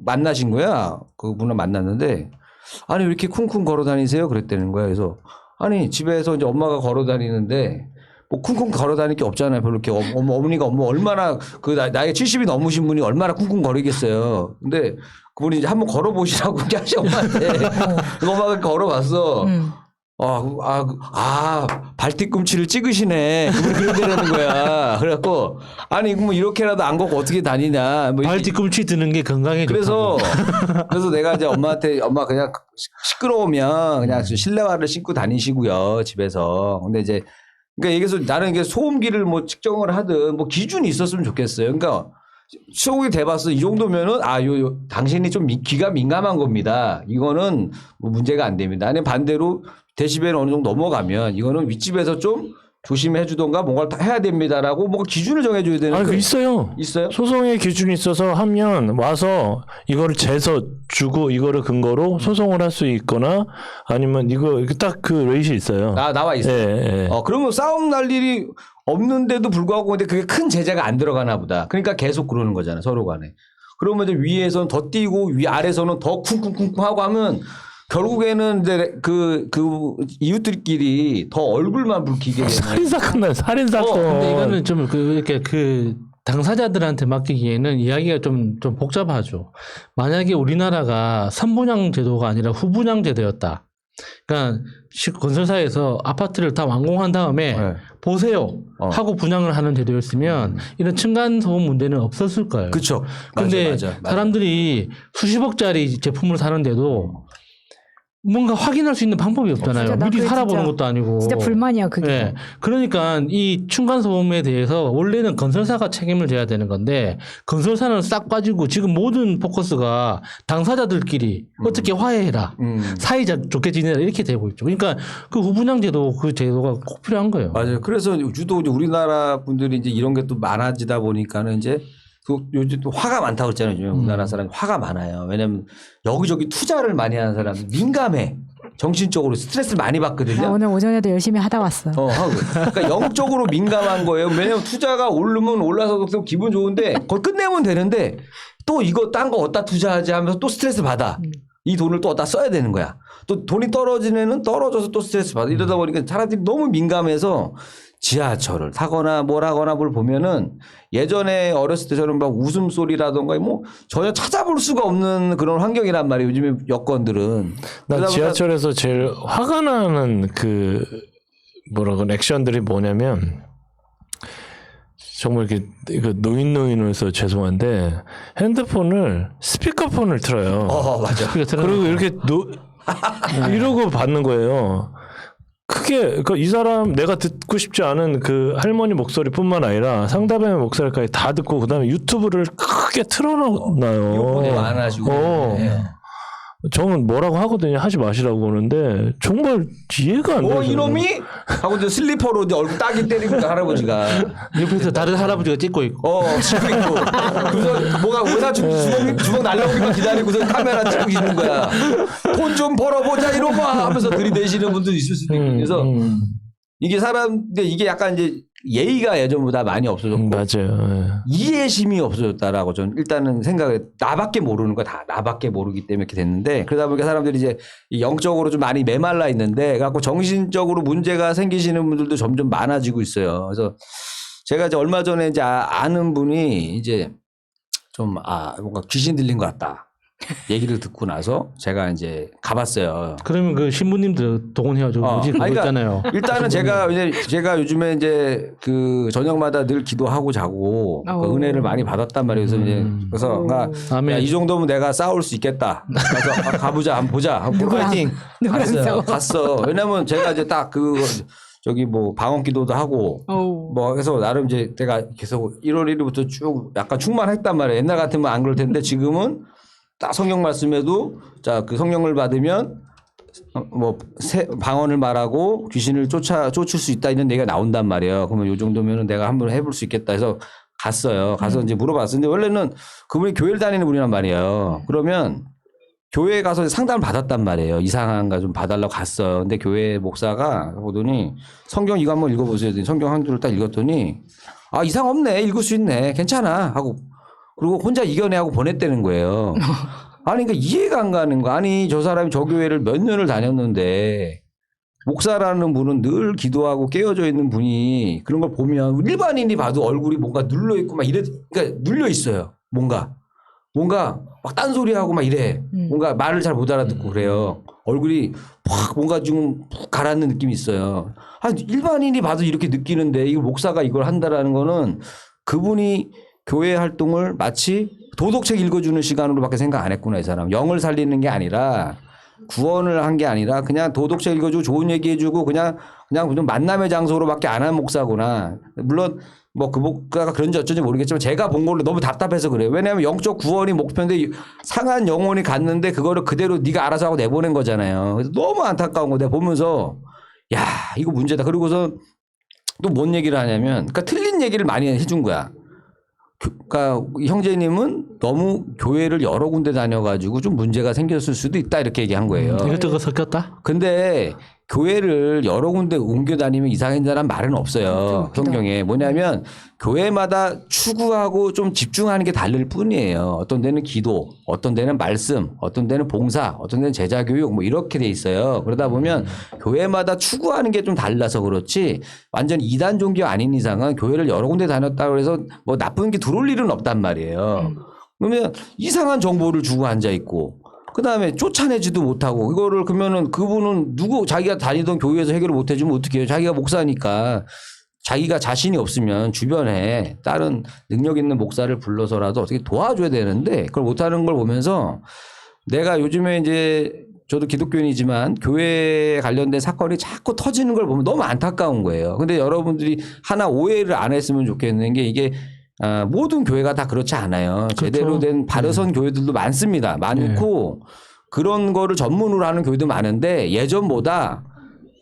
만나신 거야. 그 분을 만났는데 아니 왜 이렇게 쿵쿵 걸어 다니세요? 그랬다는 거야. 그래서 아니 집에서 이제 엄마가 걸어 다니는데 뭐 쿵쿵 걸어 다닐 게 없잖아요. 별로 이렇게 어머니가 얼마나 그 나이가 70이 넘으신 분이 얼마나 쿵쿵 거리겠어요. 근데 그분이 이제 한번 걸어 보시라고 이렇게 하시 엄마한테. 그 엄마가 걸어봤어. 발뒤꿈치를 찍으시네. 그분이 그렇게 되는 거야. 그래갖고, 아니, 뭐 이렇게라도 안 걷고 어떻게 다니냐. 뭐 발 뒤꿈치 드는 게 건강에 그래서 좋다고. 내가 이제 엄마한테, 엄마 그냥 시끄러우면 그냥 실내화를 신고 다니시고요. 집에서. 근데 이제, 그러니까 얘기해서 나는 이게 소음기를 뭐 측정을 하든 뭐 기준이 있었으면 좋겠어요. 그러니까 소음기 대봤어. 이 정도면은 당신이 좀 귀가 민감한 겁니다. 이거는 뭐 문제가 안 됩니다. 아니면 반대로 데시벨 어느 정도 넘어가면 이거는 윗집에서 좀 조심해 주던가 뭔가를 해야 됩니다라고 뭔가 기준을 정해줘야 되는데. 그 있어요. 있어요? 소송의 기준이 있어서 하면 와서 이거를 재서 주고 이거를 근거로 소송을 할 수 있거나 아니면 이거 딱 그 레이시 있어요. 나와 있어요. 예. 그러면 싸움 날 일이 없는데도 불구하고 근데 그게 큰 제재가 안 들어가나 보다. 그러니까 계속 그러는 거잖아 서로 간에. 그러면 이제 위에서는 더 뛰고 아래서는 더 쿵쿵쿵쿵 하고 하면 결국에는 이제 그 이웃들끼리 더 얼굴만 붉히게 되는. 살인사건. 근데 이거는 좀 이렇게 당사자들한테 맡기기에는 이야기가 좀 복잡하죠. 만약에 우리나라가 선분양 제도가 아니라 후분양 제도였다. 그러니까 건설사에서 아파트를 다 완공한 다음에 보세요 하고 분양을 하는 제도였으면 이런 층간소음 문제는 없었을 거예요. 그렇죠. 근데 맞아. 사람들이 수십억짜리 제품을 사는데도 뭔가 확인할 수 있는 방법이 없잖아요. 진짜 미리 살아보는 진짜, 것도 아니고. 진짜 불만이야 그게. 네. 그러니까 이 층간소음에 대해서 원래는 건설사가 책임을 져야 되는 건데 건설사는 싹 빠지고 지금 모든 포커스가 당사자들끼리 어떻게 화해해라. 사이자 좋게 지내라 이렇게 되고 있죠. 그러니까 그 후분양 제도 그 제도가 꼭 필요한 거예요. 맞아요. 그래서 유독 이제 우리나라 분들이 이제 이런 게 또 많아지다 보니까는 이제 요즘 또 화가 많다고 그랬잖아요. 요즘 우리나라 사람이 화가 많아요. 왜냐면 여기저기 투자를 많이 하는 사람이 민감해. 정신적으로 스트레스를 많이 받거든요. 오늘 오전에도 열심히 하다 왔어. 하고. 그러니까 영적으로 민감한 거예요. 왜냐면 투자가 오르면 올라서 기분 좋은데 그걸 끝내면 되는데 또 이거 딴 거 어디다 투자하지 하면서 또 스트레스 받아. 이 돈을 또 어디다 써야 되는 거야. 또 돈이 떨어지는 애는 떨어져서 또 스트레스 받아. 이러다 보니까 사람들이 너무 민감해서 지하철을 타거나 뭘 하거나 뭘 보면은 예전에 어렸을 때처럼 막 웃음소리라던가 뭐 전혀 찾아볼 수가 없는 그런 환경이란 말이에요. 요즘에 여건들은. 난 그러다 지하철에서 제일 화가 나는 그 뭐라고 액션들이 뭐냐면 정말 이렇게 이거 노인노인해서 죄송한데 핸드폰을 스피커폰을 틀어요. 맞아. 그리고 이렇게 이러고 받는 거예요. 크게 그러니까 이 사람 내가 듣고 싶지 않은 그 할머니 목소리뿐만 아니라 상대방의 목소리까지 다 듣고 그다음에 유튜브를 크게 틀어놔요. 이어폰이 많아지고. 네. 저는 뭐라고 하거든요. 하지 마시라고 하는데 정말 이해가 안 돼요. 이놈이? 하고 이제 슬리퍼로 이제 얼굴 따기 때리고 할아버지가. 옆에서 다른 할아버지가 찍고 있고. 찍고 있고. 그래서 뭐가 외사촌 주먹 날라오기만 기다리고서 카메라 찍고 있는 거야. 돈 좀 벌어보자 이놈아 하면서 들이대시는 분도 있을 수도 있고. 그래서 이게 사람들 이게 약간 이제 예의가 예전보다 많이 없어졌고. 맞아요. 이해심이 없어졌다라고 저는 일단은 생각을 나밖에 모르는 거 다 나밖에 모르기 때문에 이렇게 됐는데 그러다 보니까 사람들이 이제 영적으로 좀 많이 메말라 있는데 갖고 정신적으로 문제가 생기시는 분들도 점점 많아지고 있어요. 그래서 제가 이제 얼마 전에 이제 아는 분이 이제 좀 뭔가 귀신 들린 것 같다. 얘기를 듣고 나서 제가 이제 가봤어요. 그러면 그 신부님들 동원해가지고 뭐지 그거 그러니까 있잖아요. 일단은 제가 요즘에 이제 그 저녁마다 늘 기도하고 자고 그 은혜를 많이 받았단 말이에요. 그래서 이제 그래서 아멘. 야, 이 정도면 내가 싸울 수 있겠다. 그래서 가보자, 한번 보자. 파이팅. 갔어. 왜냐면 제가 이제 딱 저기 뭐 방언기도도 하고 뭐 해서 나름 이제 내가 계속 1월 1일부터 쭉 약간 충만했단 말이에요. 옛날 같으면 안 그럴 텐데 지금은 딱 성경 말씀에도 자 그 성령을 받으면 뭐 방언을 말하고 귀신을 쫓을 수 있다 이런 얘기가 나온단 말이에요. 그러면 이 정도면은 내가 한번 해볼 수 있겠다 해서 갔어요. 가서 이제 물어봤어요. 근데 원래는 그분이 교회를 다니는 분이란 말이에요. 그러면 교회에 가서 상담을 받았단 말이에요. 이상한가 좀 봐달라고 갔어요. 근데 교회 목사가 보더니 성경 이거 한번 읽어보세요. 성경 한 줄을 딱 읽었더니 이상 없네. 읽을 수 있네. 괜찮아. 하고 그리고 혼자 이겨내하고 보냈다는 거예요. 아니, 그러니까 이해가 안 가는 거. 아니, 저 사람이 저 교회를 몇 년을 다녔는데, 목사라는 분은 늘 기도하고 깨어져 있는 분이 그런 걸 보면 일반인이 봐도 얼굴이 뭔가 눌러있고 막 그러니까 눌려있어요. 뭔가 막 딴소리하고 막 이래. 뭔가 말을 잘 못 알아듣고 그래요. 얼굴이 확 뭔가 좀 푹 가라앉는 느낌이 있어요. 일반인이 봐도 이렇게 느끼는데, 이 목사가 이걸 한다라는 거는 그분이 교회 활동을 마치 도덕책 읽어주는 시간으로밖에 생각 안 했구나, 이 사람. 영을 살리는 게 아니라 구원을 한 게 아니라 그냥 도덕책 읽어주고 좋은 얘기해주고 그냥 좀 만남의 장소로밖에 안 한 목사구나. 물론 뭐 그 목사가 그런지 어쩐지 모르겠지만 제가 본 걸로 너무 답답해서 그래요. 왜냐하면 영적 구원이 목표인데 상한 영혼이 갔는데 그거를 그대로 네가 알아서 하고 내보낸 거잖아요. 그래서 너무 안타까운 거 내가 보면서 야 이거 문제다. 그리고서 또 뭔 얘기를 하냐면 그러니까 틀린 얘기를 많이 해준 거야. 그러니까 형제님은 너무 교회를 여러 군데 다녀가지고 좀 문제가 생겼을 수도 있다 이렇게 얘기한 거예요. 이것저것 섞였다? 근데 교회를 여러 군데 옮겨 다니면 이상해진다는 말은 없어요. 성경에. 뭐냐면 교회마다 추구하고 좀 집중하는 게 다를 뿐이에요. 어떤 데는 기도, 어떤 데는 말씀, 어떤 데는 봉사, 어떤 데는 제자교육 뭐 이렇게 돼 있어요. 그러다 보면 교회마다 추구하는 게 좀 달라서 그렇지 완전 이단 종교 아닌 이상은 교회를 여러 군데 다녔다고 해서 뭐 나쁜 게 들어올 일은 없단 말이에요. 그러면 이상한 정보를 주고 앉아 있고 그 다음에 쫓아내지도 못하고 이거를 그러면은 그분은 자기가 다니던 교회에서 해결을 못 해주면 어떻게 해요? 자기가 목사니까 자기가 자신이 없으면 주변에 다른 능력 있는 목사를 불러서라도 어떻게 도와줘야 되는데 그걸 못하는 걸 보면서 내가 요즘에 이제 저도 기독교인이지만 교회에 관련된 사건이 자꾸 터지는 걸 보면 너무 안타까운 거예요. 근데 여러분들이 하나 오해를 안 했으면 좋겠는 게 이게 모든 교회가 다 그렇지 않아요. 그렇죠. 제대로 된 바르선 교회들도 많습니다. 많고 그런 거를 전문으로 하는 교회도 많은데 예전보다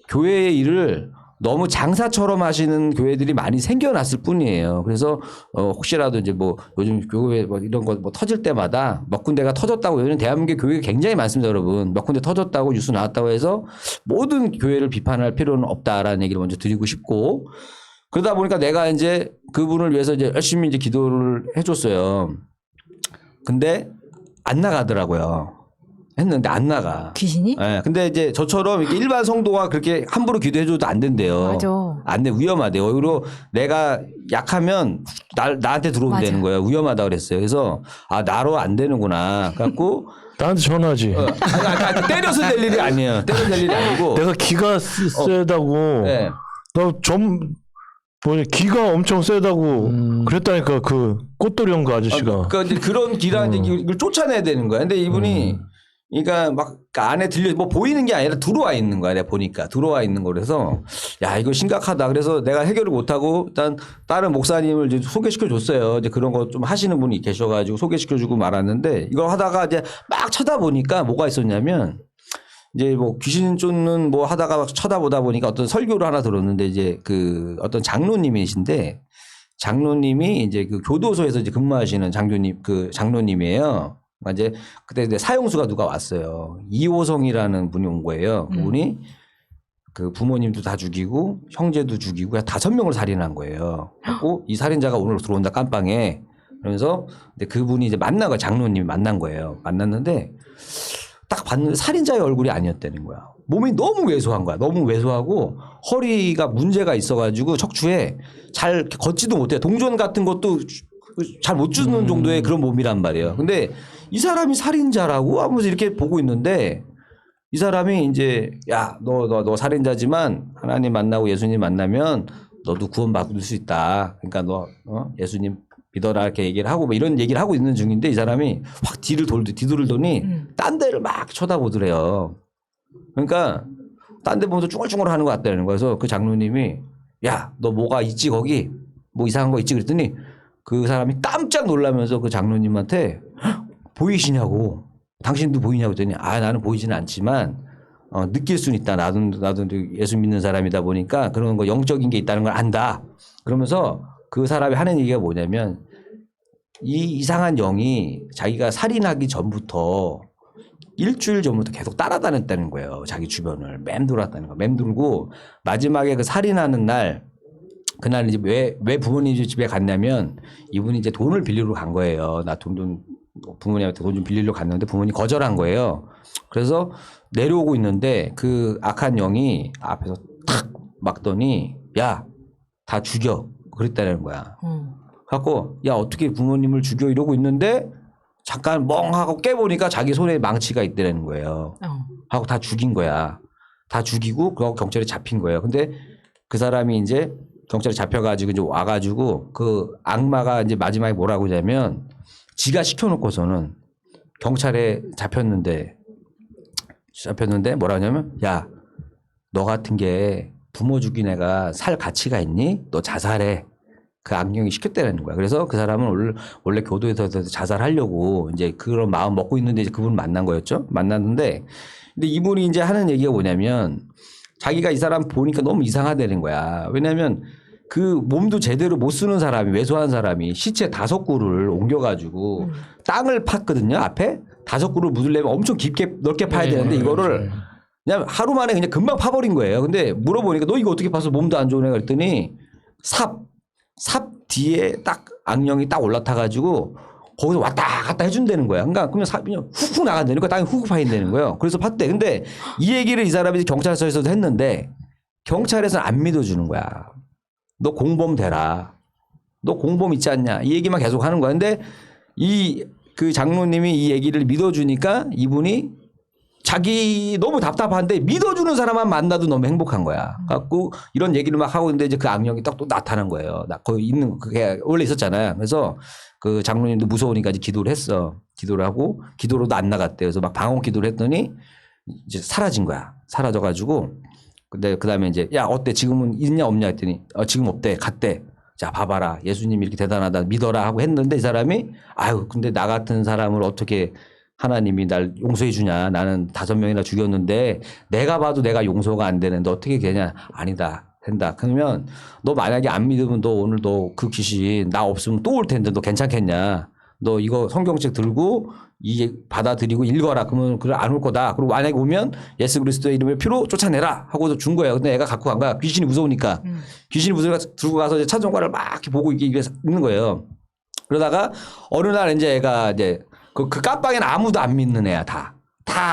교회의 일을 너무 장사처럼 하시는 교회들이 많이 생겨났을 뿐이에요. 그래서 혹시라도 이제 뭐 요즘 교회 뭐 이런 거 뭐 터질 때마다 몇 군데가 터졌다고 요즘 대한민국 교회가 굉장히 많습니다, 여러분. 몇 군데 터졌다고 뉴스 나왔다고 해서 모든 교회를 비판할 필요는 없다라는 얘기를 먼저 드리고 싶고, 그러다 보니까 내가 이제 그분을 위해서 이제 열심히 이제 기도를 해줬어요. 근데 안 나가더라고요. 했는데 안 나가. 귀신이? 예. 근데 이제 저처럼 이렇게 일반 성도가 그렇게 함부로 기도해줘도 안 된대요. 맞아. 안 돼. 위험하대요. 그리고 내가 약하면 나한테 들어온다는 맞아. 거예요. 위험하다 그랬어요. 그래서 나로 안 되는구나. 갖고 나한테 전화하지. 아니, 때려서 될 일이 아니에요. 때려서 될 일이 아니고. 내가 기가 세다고. 네. 기가 엄청 세다고 그랬다니까 그 꽃돌이 형 그 아저씨가. 그러니까 이제 그런 길한테 이걸 쫓아내야 되는 거야. 근데 이분이 그러니까 막 안에 뭐 보이는 게 아니라 들어와 있는 거야. 내가 보니까 들어와 있는 거라서 야 이거 심각하다. 그래서 내가 해결을 못 하고 일단 다른 목사님을 이제 소개시켜 줬어요. 이제 그런 거 좀 하시는 분이 계셔가지고 소개시켜 주고 말았는데, 이걸 하다가 이제 막 쳐다보니까 뭐가 있었냐면, 이제 뭐 귀신 쫓는 뭐 하다가 막 쳐다보다 보니까 어떤 설교를 하나 들었는데, 이제 그 어떤 장로님이신데, 장로님이 이제 그 교도소에서 이제 근무하시는 장로님이에요. 이제 그때 이제 사형수가 누가 왔어요. 이호성이라는 분이 온 거예요. 그분이 그 부모님도 다 죽이고 형제도 죽이고 5명을 살인한 거예요. 그리고 이 살인자가 오늘 들어온다 깜빵에. 그러면서 근데 그분이 이제 만난 거예요. 장로님이 만난 거예요. 만났는데 딱 봤는데 살인자의 얼굴이 아니었다는 거야. 몸이 너무 왜소한 거야. 너무 왜소하고 허리가 문제가 있어가지고 척추에 잘 걷지도 못해. 동전 같은 것도 잘 못 주는 정도의 그런 몸이란 말이에요. 근데 이 사람이 살인자라고 하면서 이렇게 보고 있는데, 이 사람이 이제 야, 너 살인자지만 하나님 만나고 예수님 만나면 너도 구원받을 수 있다. 그러니까 너 예수님 믿어라 이렇게 얘기를 하고 뭐 이런 얘기를 하고 있는 중인데, 이 사람이 확 뒤돌더니 딴 데를 막 쳐다보더래요. 그러니까 딴 데 보면서 쭈글쭈글 하는 것 같다는 거예요. 그래서 그 장로님이 야, 너 뭐가 있지 거기? 뭐 이상한 거 있지? 그랬더니 그 사람이 깜짝 놀라면서 그 장로님한테 보이시냐고, 당신도 보이냐고 했더니 나는 보이지는 않지만 느낄 수는 있다. 나도 예수 믿는 사람이다 보니까 그런 거 영적인 게 있다는 걸 안다. 그러면서 그 사람이 하는 얘기가 뭐냐면, 이 이상한 영이 자기가 살인하기 전부터 일주일 전부터 계속 따라다녔다는 거예요. 자기 주변을 맴돌았다는 거. 맴돌고 마지막에 그 살인하는 날, 그날 이제 왜 부모님 집에 갔냐면, 이분이 이제 돈을 빌리러 간 거예요. 나 부모님한테 돈 좀 빌리러 갔는데 부모님이 거절한 거예요. 그래서 내려오고 있는데 그 악한 영이 앞에서 탁 막더니 야, 다 죽여. 그랬다는 거야. 갖고 야, 어떻게 부모님을 죽여 이러고 있는데 잠깐 멍하고 깨보니까 자기 손에 망치가 있다는 거예요. 하고 다 죽인 거야. 다 죽이고 그하고 경찰에 잡힌 거예요. 근데 그 사람이 이제 경찰에 잡혀가지고 이제 와가지고 그 악마가 이제 마지막에 뭐라고 하냐면, 지가 시켜놓고서는 경찰에 잡혔는데 뭐라 하냐면, 야, 너 같은 게 부모 죽인 애가 살 가치가 있니? 너 자살해. 그 악령이 시켰다는 거야. 그래서 그 사람은 원래 교도에서 자살하려고 이제 그런 마음 먹고 있는데 이제 그분을 만난 거였죠. 만났는데, 근데 이분이 이제 하는 얘기가 뭐냐면, 자기가 이 사람 보니까 너무 이상하다는 거야. 왜냐하면 그 몸도 제대로 못 쓰는 사람이, 왜소한 사람이 시체 5구를 옮겨가지고 땅을 팠거든요. 앞에 5구를 묻으려면 엄청 깊게 넓게 파야 되는데 이거를 그냥 하루 만에 그냥 금방 파버린 거예요. 근데 물어보니까 너 이거 어떻게 파서 몸도 안 좋은 애가 그랬더니 삽 뒤에 딱 악령이 딱 올라타가지고 거기서 왔다 갔다 해준다는 거야. 그러니까 그냥 그냥 훅훅 나간다는 거야. 땅이 훅훅 파인다는 거예요. 그래서 팠대. 근데 이 얘기를 이 사람이 경찰서에서도 했는데 경찰에서는 안 믿어주는 거야. 너 공범 되라. 너 공범 있지 않냐. 이 얘기만 계속 하는 거야. 근데 그 장로님이 이 얘기를 믿어주니까 이분이 자기 너무 답답한데 믿어주는 사람만 만나도 너무 행복한 거야. 갖고 이런 얘기를 막 하고 있는데 이제 그 악령이 딱 또 나타난 거예요. 거기 있는 그게 원래 있었잖아요. 그래서 그 장로님도 무서우니까 이제 기도를 했어. 기도를 하고 기도로도 안 나갔대. 그래서 막 방언 기도를 했더니 이제 사라진 거야. 사라져가지고 근데 그 다음에 이제 야 어때 지금은 있냐 없냐 했더니 지금 없대. 갔대. 자 봐봐라 예수님이 이렇게 대단하다 믿어라 하고 했는데 이 사람이 아유 근데 나 같은 사람을 어떻게 하나님이 날 용서해 주냐. 나는 5명이나 죽였는데 내가 봐도 내가 용서가 안 되는데 어떻게 되냐. 아니다. 된다. 그러면 너 만약에 안 믿으면 너 오늘 너 그 귀신 나 없으면 또 올 텐데 너 괜찮겠냐. 너 이거 성경책 들고 이게 받아들이고 읽어라. 그러면 그래 안 올 거다. 그리고 만약에 오면 예수 그리스도의 이름의 피로 쫓아내라 하고 준 거예요. 근데 애가 갖고 간 거야. 귀신이 무서우니까. 귀신이 무서우니까 들고 가서 이제 찬송가를 막 이렇게 보고 이게 있는 거예요. 그러다가 어느 날 이제 애가 이제 그 깜빵에는 아무도 안 믿는 애야 다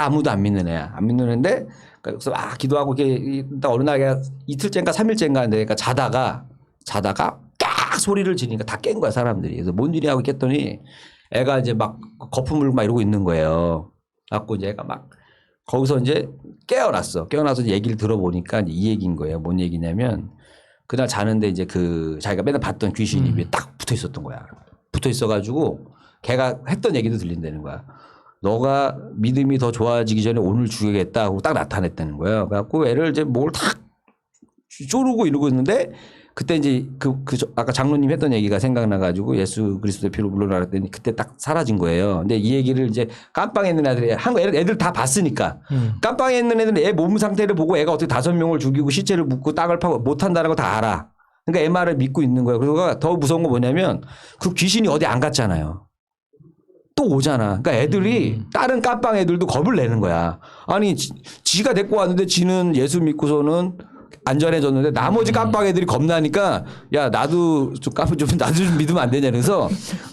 아무도 안 믿는 애야. 안 믿는 애인데 그래서 막 기도하고 이렇게 어느 날 걔가 이틀째인가 3일째인가 그러니까 자다가 깍 소리를 지르니까 다 깬 거야 사람들이. 그래서 뭔 일이냐고 깼더니 애가 이제 막 거품 물고 막 이러고 있는 거예요. 갖고 이제 애가 막 거기서 이제 깨어났어. 깨어나서 이제 얘기를 들어보니까 이제 이 얘기인 거예요. 뭔 얘기냐면 그날 자는데 이제 그 자기가 맨날 봤던 귀신이 위에 딱 붙어 있었던 거야. 붙어 있어가지고 걔가 했던 얘기도 들린다는 거야. 너가 믿음이 더 좋아지기 전에 오늘 죽여야겠다 하고 딱 나타냈다는 거예요. 그래갖고 애를 이제 목을 탁 쪼르고 이러고 있는데 그때 이제 아까 장로님 했던 얘기가 생각나가지고 예수 그리스도의 피로 물러나라 했더니 그때 딱 사라진 거예요. 근데 이 얘기를 이제 깜빵에 있는 애들 다 봤으니까 깜빵에 있는 애들은 애 몸 상태를 보고 애가 어떻게 5명을 죽이고 시체를 묻고 땅을 파고 못한다는 거 다 알아. 그러니까 애 말을 믿고 있는 거예요. 그리고 더 무서운 거 뭐냐면 그 귀신이 어디 안 갔잖아요. 또 오잖아. 그러니까 애들이 다른 깜빵 애들도 겁을 내는 거야. 아니 지가 데리고 왔는데 지는 예수 믿고서는 안전해졌는데 나머지 깜빵 애들이 겁나니까 야 나도 좀 나도 좀 믿으면 안 되냐 그래서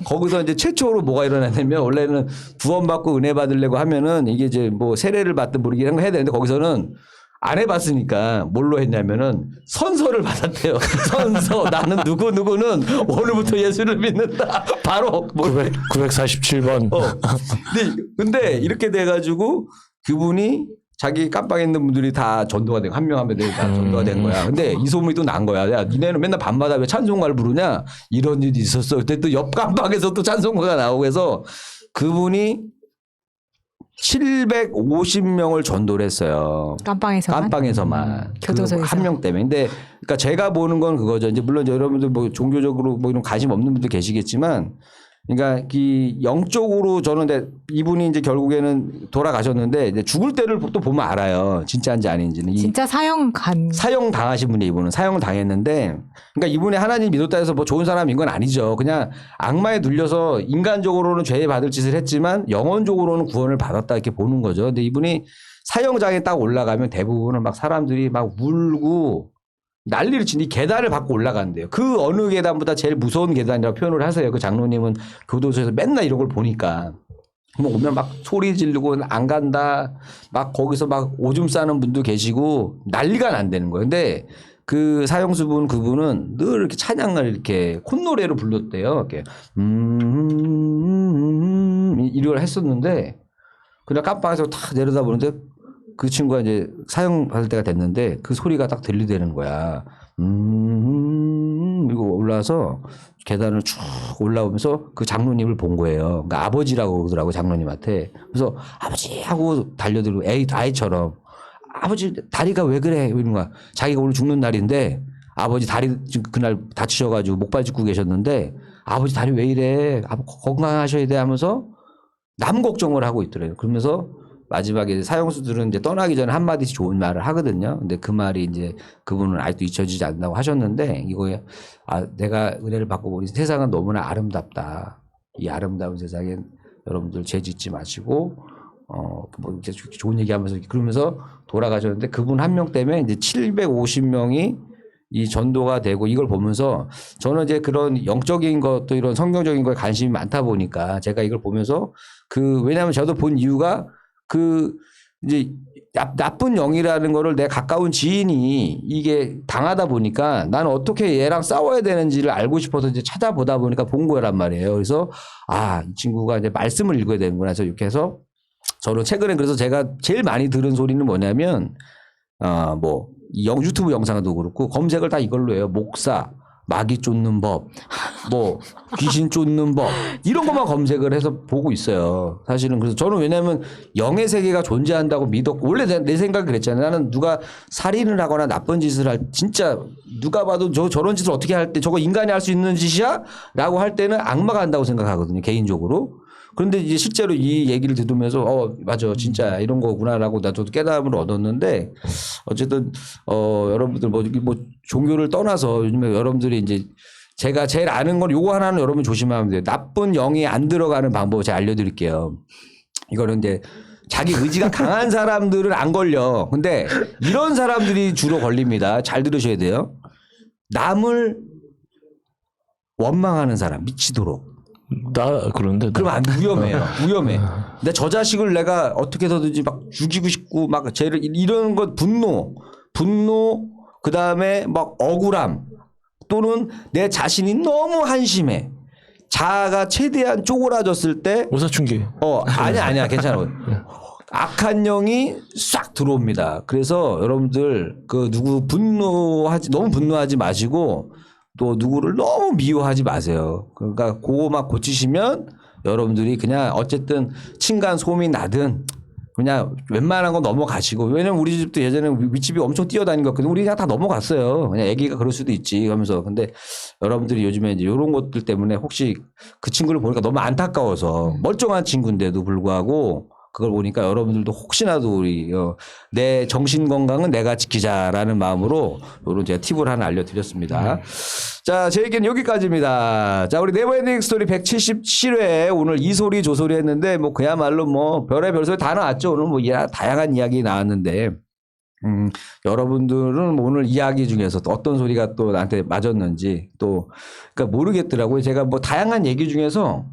거기서 이제 최초로 뭐가 일어났냐면 원래는 구원받고 은혜 받으려고 하면은 이게 이제 뭐 세례를 받든 모르게 이런 거 해야 되는데 거기서는 안 해봤으니까 뭘로 했냐면은 선서를 받았대요. 선서 나는 누구는 오늘부터 예수를 믿는다. 바로 947번. 근데 이렇게 돼가지고 그분이 자기 깜빵에 있는 분들이 다 전도가 되고 한 명 한 명 다 전도가 된 거야. 근데 이 소문이 또 난 거야. 야, 니네는 맨날 밤마다 왜 찬송가를 부르냐? 이런 일이 있었어. 그때 또 옆 깜빵에서 또 찬송가가 나오고 해서 그분이 750명을 전도를 했어요. 깜빵에서만. 교도소에서. 한 명 때문에. 근데 그러니까 제가 보는 건 그거죠. 이제 물론 이제 여러분들 뭐 종교적으로 뭐 이런 관심 없는 분들 계시겠지만 그러니까 이 영적으로 저는 근데 이분이 이제 결국에는 돌아가셨는데 이제 죽을 때를 또 보면 알아요. 진짜인지 아닌지는. 진짜 사형 당하신 분이 이분은 사형을 당했는데 그러니까 이분이 하나님 믿었다 해서 뭐 좋은 사람인 건 아니죠. 그냥 악마에 눌려서 인간적으로는 죄에 받을 짓을 했지만 영혼적으로는 구원을 받았다 이렇게 보는 거죠. 근데 이분이 사형장에 딱 올라가면 대부분은 막 사람들이 막 울고 난리를 치니 계단을 받고 올라간대요. 그 어느 계단보다 제일 무서운 계단이라고 표현을 하세요. 그 장로님은 교도소에서 맨날 이런 걸 보니까. 뭐 오면 막 소리 지르고 안 간다. 막 거기서 막 오줌 싸는 분도 계시고 난리가 난다는 거예요. 근데 그 사형수분 그분은 늘 이렇게 찬양을 이렇게 콧노래로 불렀대요. 이렇게 이걸 했었는데 그냥 깜빵에서 탁 내려다보는데 그 친구가 이제 사형 받을 때가 됐는데 그 소리가 딱 들리대는 거야. 이거 올라와서 계단을 쭉 올라오면서 그 장로님을 본 거예요. 그러니까 아버지라고 그러더라고 장로님한테. 그래서 아버지 하고 달려들고 아이처럼 아버지 다리가 왜 그래 이러는 거야. 자기가 오늘 죽는 날인데 아버지 다리 그날 다치셔가지고 목발 짚고 계셨는데 아버지 다리 왜 이래 건강하셔야 돼 하면서 남 걱정을 하고 있더래요. 그러면서 마지막에 사형수들은 이제 떠나기 전에 한마디씩 좋은 말을 하거든요. 근데 그 말이 이제 그분은 아직도 잊혀지지 않는다고 하셨는데 이거에 내가 은혜를 받고 우리 세상은 너무나 아름답다. 이 아름다운 세상엔 여러분들 죄 짓지 마시고 뭐 이제 좋은 얘기하면서 그러면서 돌아가셨는데 그분 한 명 때문에 이제 750명이 이 전도가 되고 이걸 보면서 저는 이제 그런 영적인 것도 이런 성경적인 거에 관심이 많다 보니까 제가 이걸 보면서 왜냐하면 저도 본 이유가 이제 나쁜 영이라는 거를 내 가까운 지인이 이게 당하다 보니까 나는 어떻게 얘랑 싸워야 되는지를 알고 싶어서 이제 찾아보다 보니까 본 거란 말이에요. 그래서 이 친구가 이제 말씀을 읽어야 되는구나 해서 이렇게 해서 저는 최근에 그래서 제가 제일 많이 들은 소리는 뭐냐면 뭐 유튜브 영상도 그렇고 검색을 다 이걸로 해요. 목사, 마귀 쫓는 법, 뭐 귀신 쫓는 법 이런 것만 검색을 해서 보고 있어요. 사실은 그래서 저는 왜냐하면 영의 세계가 존재한다고 믿었고 원래 내 생각이 그랬잖아요. 나는 누가 살인을 하거나 나쁜 짓을 진짜 누가 봐도 저런 짓을 어떻게 할 때 저거 인간이 할 수 있는 짓이야? 라고 할 때는 악마가 한다고 생각하거든요. 개인적으로. 그런데 이제 실제로 이 얘기를 들으면서 맞아 진짜 이런 거구나라고 나도 깨달음을 얻었는데 어쨌든 여러분들 뭐 종교를 떠나서 요즘에 여러분들이 이제 제가 제일 아는 건 요거 하나는 여러분 조심하면 돼요. 나쁜 영이 안 들어가는 방법을 제가 알려드릴게요. 이거는 이제 자기 의지가 강한 사람들은 안 걸려. 근데 이런 사람들이 주로 걸립니다. 잘 들으셔야 돼요. 남을 원망하는 사람 미치도록. 나 그런데 그러면 안 위험해요. 위험해. 근데 저 자식을 내가 어떻게 해서든지 막 죽이고 싶고 막 쟤를 이런 것 분노 그 다음에 막 억울함 또는 내 자신이 너무 한심해. 자아가 최대한 쪼그라졌을 때 오사춘기. 아니야 괜찮아. 악한 영이 싹 들어옵니다. 그래서 여러분들 누구 너무 분노하지 마시고 또 누구를 너무 미워하지 마세요. 그러니까 그거만 고치시면 여러분들이 그냥 어쨌든 층간 소음이 나든 그냥 웬만한 거 넘어가시고 왜냐면 우리 집도 예전에 윗집이 엄청 뛰어다닌 거 우리 그냥 다 넘어갔어요. 그냥 애기가 그럴 수도 있지 하면서 근데 여러분들이 요즘에 이제 이런 것들 때문에 혹시 그 친구를 보니까 너무 안타까워서 멀쩡한 친구인데도 불구하고 그걸 보니까 여러분들도 혹시나도 우리 내 정신 건강은 내가 지키자라는 마음으로 이런 제가 팁을 하나 알려드렸습니다. 자, 제 얘기는 여기까지입니다. 자, 우리 네버엔딩 스토리 177회 오늘 이 소리 저 소리 했는데 뭐 그야말로 뭐 별의 소리 다 나왔죠. 오늘 뭐 다양한 이야기 나왔는데 여러분들은 오늘 이야기 중에서 또 어떤 소리가 또 나한테 맞았는지 또 그러니까 모르겠더라고요. 제가 뭐 다양한 얘기 중에서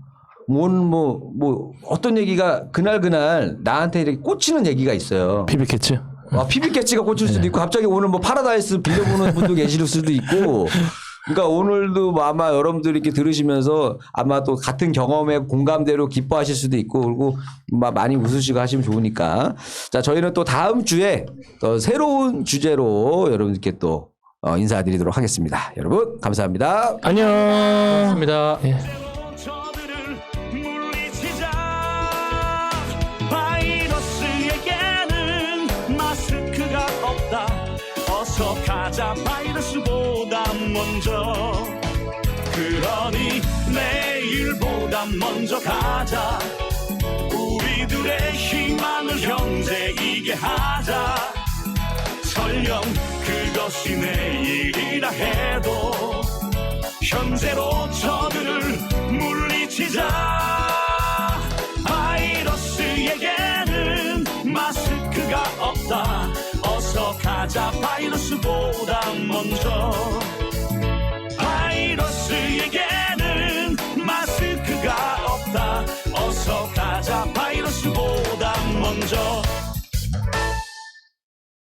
어떤 얘기가 그날 나한테 이렇게 꽂히는 얘기가 있어요. 피비캐치. 피비캐치가 꽂힐 수도 있고 갑자기 오늘 뭐 파라다이스 빌려보는 분도 계실 수도 있고 그러니까 오늘도 뭐 아마 여러분들이 이렇게 들으시면서 아마 또 같은 경험에 공감대로 기뻐하실 수도 있고 그리고 많이 웃으시고 하시면 좋으니까 자 저희는 또 다음 주에 또 새로운 주제로 여러분들께 또 인사드리도록 하겠습니다. 여러분 감사합니다. 안녕. 고맙습니다. 예. 어서 가자 바이러스보다 먼저 그러니 내일보다 먼저 가자 우리들의 희망을 형제이게 하자 설령 그것이 내일이라 해도 현재로 저들을 물리치자 바이러스에게는 마스크가 없다 어서 가자 바이러스보다 먼저 바이러스에게는 마스크가 없다 어서 가자 바이러스보다 먼저